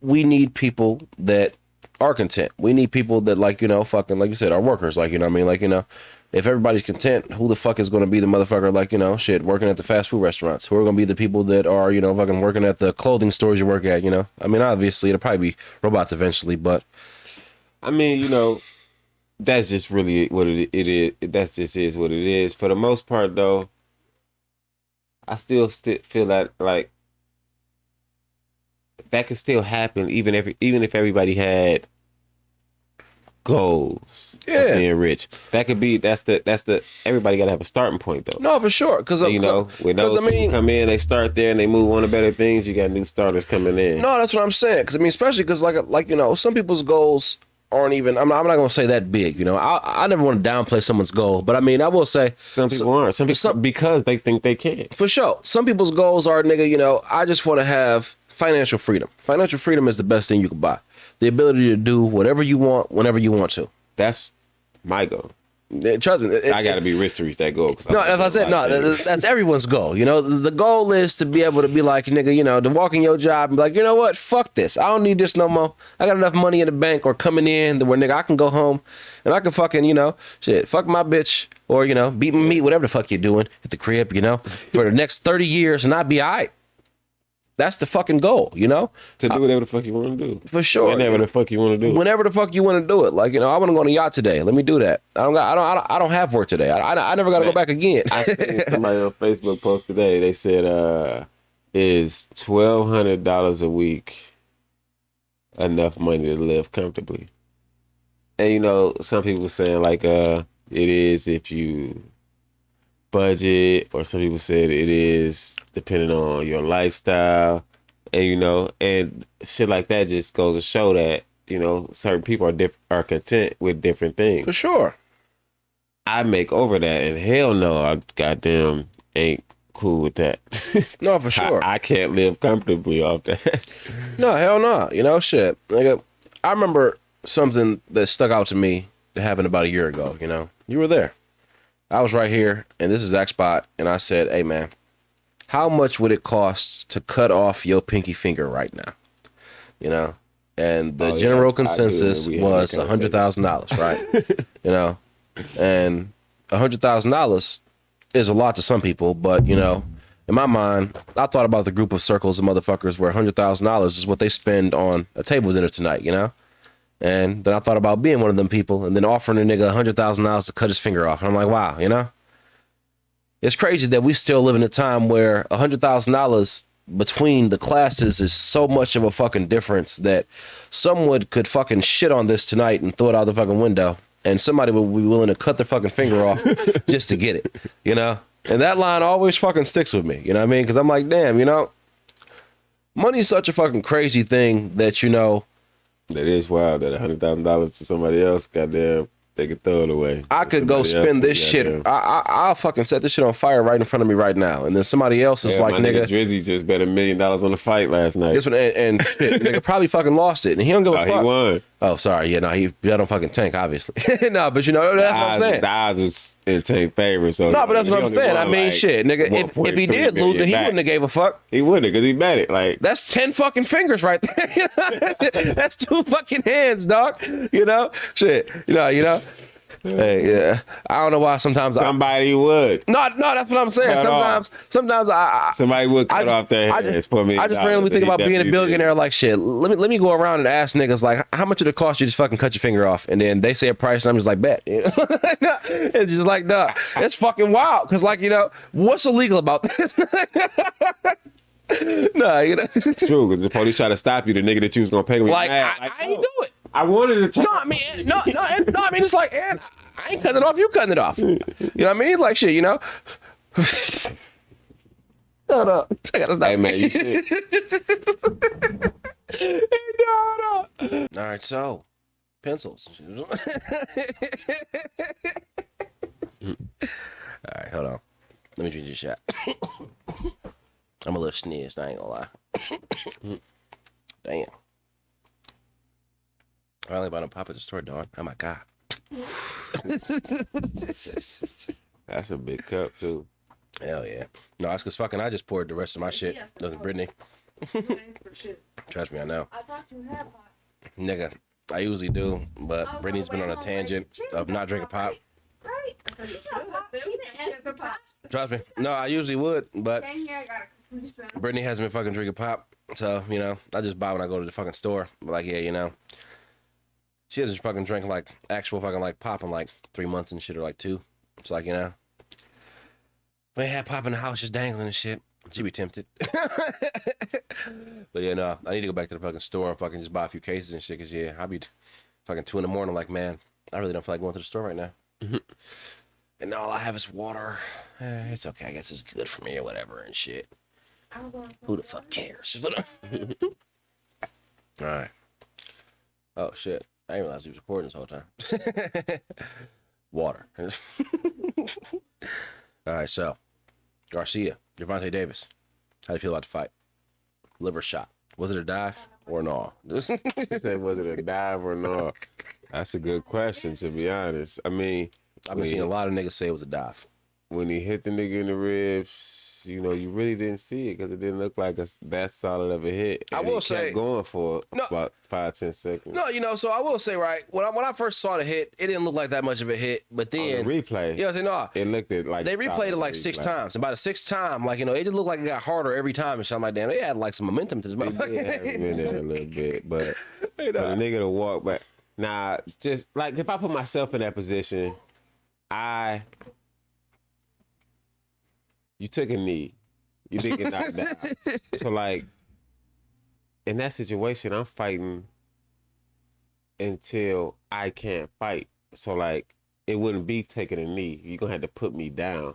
we need people that are content. We need people that, like, you know, fucking, like you said, are workers. Like, you know what I mean? Like, you know, if everybody's content, who the fuck is going to be the motherfucker, like, you know, shit, working at the fast food restaurants? Who are going to be the people that are, you know, fucking working at the clothing stores you work at, you know? I mean, obviously, it'll probably be robots eventually, but. I mean, you know, that's just really what it is. That's just is what it is. For the most part, though, I still feel that, like, that could still happen even if everybody had goals of being rich. That could be that's the everybody gotta have a starting point though. No, for sure. Because you know, when those people come in, they start there and they move on to better things. You got new starters coming in. No, that's what I'm saying. Because I mean, especially because like you know, some people's goals aren't even. I'm not gonna say that big. You know, I never want to downplay someone's goal, but I mean, I will say some people aren't. Some people because they think they can. For sure, some people's goals are, nigga, you know, I just want to have financial freedom. Financial freedom is the best thing you can buy. The ability to do whatever you want, whenever you want to. That's my goal. Trust me. I got to be rich to reach that goal. No, if I said, no, that's everyone's goal. You know, the goal is to be able to be like, nigga, you know, to walk in your job and be like, you know what? Fuck this. I don't need this no more. I got enough money in the bank or coming in where, nigga, I can go home and I can fucking, you know, shit, fuck my bitch or, you know, beat my meat, whatever the fuck you're doing at the crib, you know, for the next 30 years and I'd be all right. That's the fucking goal, you know? To do whatever the fuck you want to do. For sure. Whenever the fuck you want to do it. Whenever the fuck you want to do it. Like, you know, I want to go on a yacht today. Let me do that. I don't have work today. I never got to go back again. I seen somebody on Facebook post today. They said, is $1,200 a week enough money to live comfortably? And, you know, some people were saying, like, it is if you budget, or some people said it is depending on your lifestyle, and you know, and shit like that just goes to show that, you know, certain people are content with different things. For sure. I make over that, and hell no, I goddamn ain't cool with that. No, for sure. I can't live comfortably off that. No, hell no. You know, shit. Like, I remember something that stuck out to me that happened about a year ago. You know, you were there. I was right here, and this is Xbot, and I said, hey, man, how much would it cost to cut off your pinky finger right now? You know? And the general consensus was $100,000, right? You know? And $100,000 is a lot to some people, but, you know, in my mind, I thought about the group of circles of motherfuckers where $100,000 is what they spend on a table dinner tonight, you know? And then I thought about being one of them people and then offering a nigga $100,000 to cut his finger off. And I'm like, wow, you know? It's crazy that we still live in a time where $100,000 between the classes is so much of a fucking difference that someone could fucking shit on this tonight and throw it out the fucking window. And somebody would be willing to cut their fucking finger off just to get it, you know? And that line always fucking sticks with me, you know what I mean? Because I'm like, damn, you know, money is such a fucking crazy thing that, you know, that is wild that $100,000 to somebody else, goddamn, they could throw it away. I could go spend this shit. I'll fucking set this shit on fire right in front of me right now. And then somebody else is like, nigga, Drizzy just bet $1 million on the fight last night. This one, and shit, nigga probably fucking lost it. And he don't give a fuck. He won. Oh, sorry. Yeah, no, he bet on fucking Tank, obviously. No, but you know, that's what I'm saying. The odds was in Tank favor. So no, but that's what I'm saying. I mean, like, shit, nigga, if he did lose it, he wouldn't have gave a fuck. He wouldn't, because he bet it. Like, that's 10 fucking fingers right there. That's 2 fucking hands, dog. You know? Shit. You know? Hey, yeah. I don't know why sometimes somebody would. No, that's what I'm saying. Sometimes somebody would cut off their hands for me. I just randomly think about being a billionaire. Like, shit, let me go around and ask niggas, like, how much would it cost you to just fucking cut your finger off? And then they say a price, and I'm just like, bet. You know? It's just like, nah, it's fucking wild. Because, like, you know, what's illegal about this? Nah, you know. It's true. The police try to stop you. The nigga that you was gonna pay me. Like, I ain't do it. I wanted to take. No, I mean, I mean, it's like, and I ain't cutting it off. You cutting it off. You know what I mean? Like, shit, you know. Shut up. I gotta stop. Hey man, you sick. No. All right, so pencils. All right, hold on. Let me drink this shot. I'm a little sneezed, I ain't gonna lie. Damn. I only bought a pop at the store, dog. Oh my god. That's a big cup too. Hell yeah. No, that's because fucking I just poured the rest of my shit. Doesn't Brittany? Trust me, I know. I thought you had pot. Nigga, I usually do, but Brittany's been on a tangent of not drinking pop. Right. I thought you should. He didn't ask for pot. Trust me. No, I usually would, but Same here, I got a Brittany hasn't been fucking drinking pop. So, you know, I just buy when I go to the fucking store. But like, yeah, you know. She hasn't fucking drank like actual fucking like pop in like 3 months and shit, or like 2. It's like, you know. We had pop in the house just dangling and shit. She'd be tempted. But yeah, no, I need to go back to the fucking store and fucking just buy a few cases and shit. Cause yeah, I'll be fucking 2 a.m. like, man, I really don't feel like going to the store right now. And all I have is water. It's okay. I guess it's good for me or whatever and shit. Who the fuck cares? All right. Oh shit. I didn't realize he was recording this whole time. Water. All right, so Garcia, Gervonta Davis. How do you feel about the fight? Liver shot. Was it a dive or no? He said, was it a dive or not? That's a good question, to be honest. I mean, I've been seeing a lot of niggas say it was a dive. when he hit the nigga in the ribs, you know, you really didn't see it because it didn't look like that solid of a hit. And I will he say- kept going for No. about 5-10 seconds. No, you know, so I will say, right, when I first saw the hit, it didn't look like that much of a hit, but On the then, replay, you know, I say no. it looked at like They replayed solid it like 6 replay. times. About the 6th time, like, you know, it just looked like it got harder every time and shit. I'm like, damn, they had like some momentum to this It did have motherfucker. him in there a little bit, but Hey, for the nah. nigga to walk back. Nah, just like if I put myself in that position, you took a knee. You didn't get knocked down. So like in that situation, I'm fighting until I can't fight. So like it wouldn't be taking a knee. You're gonna have to put me down.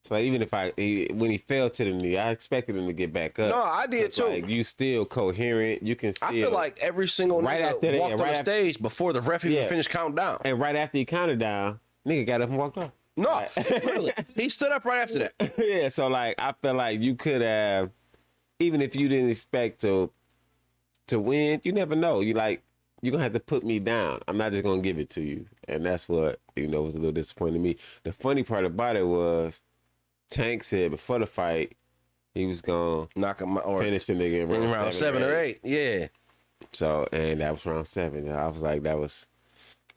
So like, even if when he fell to the knee, I expected him to get back up. No, I did 'Cause, too. Like you still coherent. You can still. I feel like every single Right nigga after that, walked on right the after- stage before the ref even Yeah. finished counting down. And right after he counted down, nigga got up and walked off. No, Right. literally. He stood up right after that. Yeah, so like I feel like you could have, even if you didn't expect to win, you never know. You're gonna have to put me down. I'm not just gonna give it to you, and that's what was a little disappointing to me. The funny part about it was Tank said before the fight he was gonna Knock him or finish the nigga in around round 7 or 8. Yeah. So and that was round 7. And I was like, that was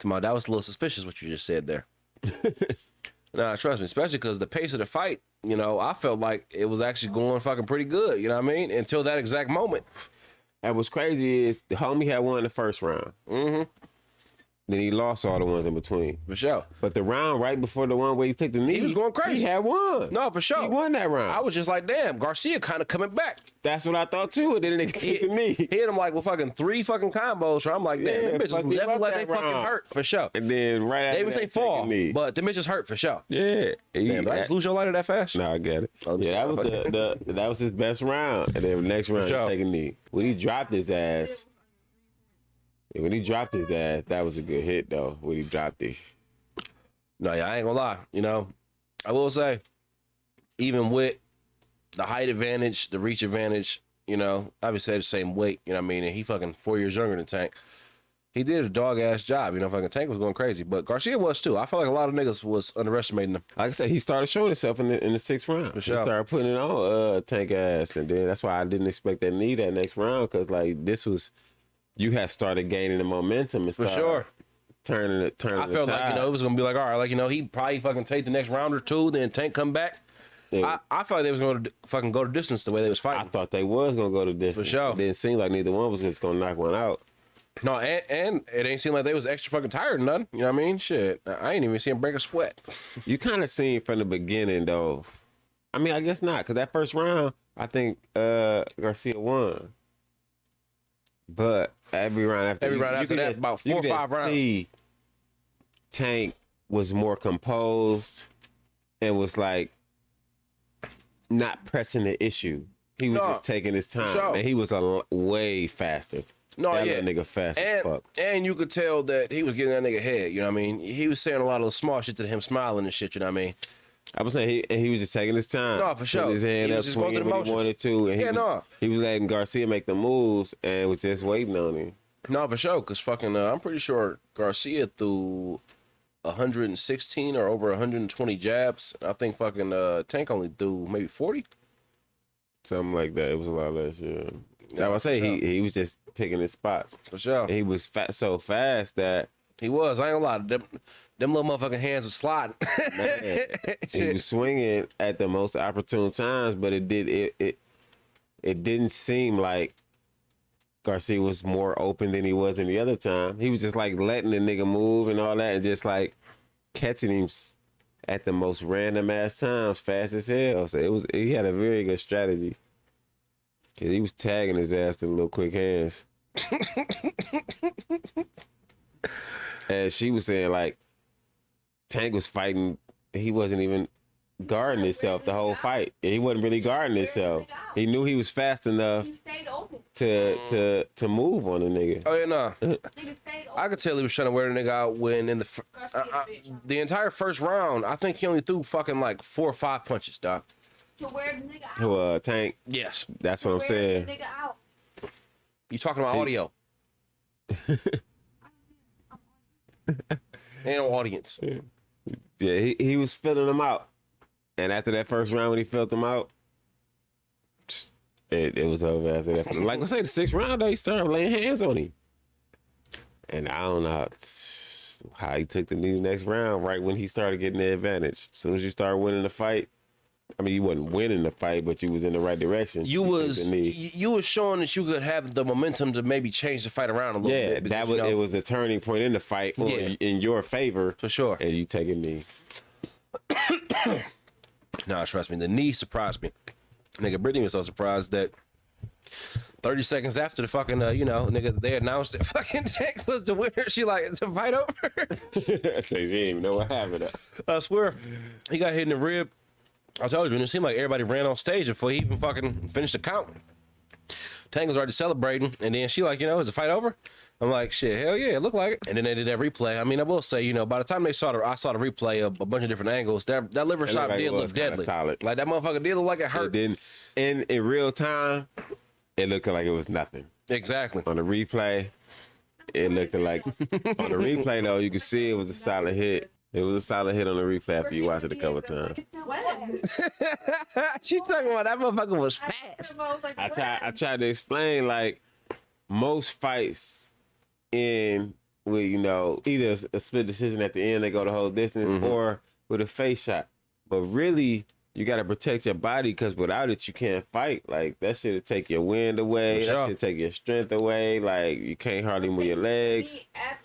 That was a little suspicious what you just said there. Nah, trust me, especially because the pace of the fight, you know, I felt like it was actually going fucking pretty good, you know what I mean? Until that exact moment. and what's crazy is the homie had won the first round. Mm-hmm. Then he lost all the ones in between. For sure. But the round right before the one where he took the knee, He was going crazy. He had won. No, for sure. He won that round. I was just like, damn, Garcia kind of coming back. That's what I thought too. And then they took the knee. He hit him like with fucking 3 fucking combos. So I'm like, damn, Yeah, them bitches fuck, he definitely left like they that fucking round. hurt for sure. And then right after They even that, say take fall, the knee. but them bitches hurt for sure. Yeah. Damn, did I just lose your lighter that fast? No, I get it. Oh, Yeah, that was that was his best round. And then the next round, sure. he take a knee. When he dropped his ass, that was a good hit though. When he dropped it. No, yeah, I ain't gonna lie. You know, I will say, even with the height advantage, the reach advantage, you know, obviously they're the same weight, you know what I mean? And he fucking 4 years younger than Tank. He did a dog ass job, you know, fucking Tank was going crazy. But Garcia was too. I feel like a lot of niggas was underestimating him. Like I said, he started showing himself in the 6th round. For sure. He started putting it on Tank ass. And then that's why I didn't expect that knee that next round. Cause like you had started gaining the momentum and For started sure. turning I the felt like, tide. you know, it was gonna be like, all right, like, you know, he probably fucking take the next round or two, then Tank come back. Yeah. I felt like they was going to fucking go the distance the way they was I fighting. thought they was gonna go to distance. For sure. It didn't seem like neither one was just gonna knock one out. No, and it ain't seem like they was extra fucking tired or nothing. You know what I mean? Shit, I ain't even see him break a sweat. You kind of seen from the beginning though. I mean, I guess not, cause that first round, I think Garcia won. But every round after After that, about 4 or 5 rounds. See Tank was more composed and was like not pressing the issue. He was No, just taking his time, sure. and he was way faster. No, that yeah. little nigga fast as fuck. And you could tell that he was getting that nigga head, you know what I mean? He was saying a lot of small shit to him, smiling and shit, you know what I mean? I was saying he was just taking his time. No, for sure. Putting his hand He up, was just going swinging through the when he motions. wanted to. And Yeah, no. he was letting Garcia make the moves and was just waiting on him. No, for sure, because fucking, I'm pretty sure Garcia threw 116 or over 120 jabs. I think fucking Tank only threw maybe 40. Something like that. It was a lot less, yeah. I would say he was just picking his spots. For sure. And he was so fast that He was. I ain't gonna lie. Them little motherfucking hands was sliding. man, he was swinging at the most opportune times, but it didn't seem like Garcia was more open than he was any other time. He was just like letting the nigga move and all that, and just like catching him at the most random ass times, fast as hell. So he had a very good strategy. Cause he was tagging his ass with little quick hands. And she was saying like Tank was fighting, he wasn't even guarding himself the whole fight. He wasn't really guarding himself. He knew he was fast enough He stayed open. to move on the nigga. Oh yeah, nah. Nigga stayed open. I could tell he was trying to wear the nigga out when in Garcia, bitch. the entire first round. I think he only threw fucking like 4 or 5 punches, dog. To wear the nigga out. Who Tank? Yes. That's what I'm Wear saying. the nigga out. You talking about audio? Ain't no audience. Yeah, he was filling them out. And after that first round, when he filled them out, it was over after that. Like I say, the 6th round, though, he started laying hands on him. And I don't know how he took the next round right when he started getting the advantage. As soon as you start winning the fight, I mean, you wasn't winning the fight, but you was in the right direction. You was showing that you could have the momentum to maybe change the fight around a little bit. Yeah, that was it was a turning point in the fight or in your favor. For sure. And you take a knee. No, trust me, the knee surprised me. Nigga, Brittany was so surprised that 30 seconds after the fucking, nigga, they announced that fucking Tank was the winner. She like, it's a fight over? I say, she didn't even know what happened. I swear, he got hit in the rib. I told you, and it seemed like everybody ran on stage before he even fucking finished the count. Tank was already celebrating, and then she like, is the fight over? I'm like, shit, hell yeah, it looked like it. And then they did that replay. I mean, I will say, by the time I saw the replay of a bunch of different angles, that liver shot did look deadly. Solid. Like that motherfucker did look like it hurt. It didn't. In real time, it looked like it was nothing. Exactly. On the replay, it looked like on the replay though, you could see it was a solid hit. It was a solid hit on the replay after you watched it a couple times. She's talking about that motherfucker was fast. I tried to explain like most fights in with either a split decision at the end, they go the whole distance, or with a face shot. But really, you got to protect your body because without it, you can't fight. Like that shit'll take your wind away. That shit'll take your strength away. Like you can't hardly move your legs.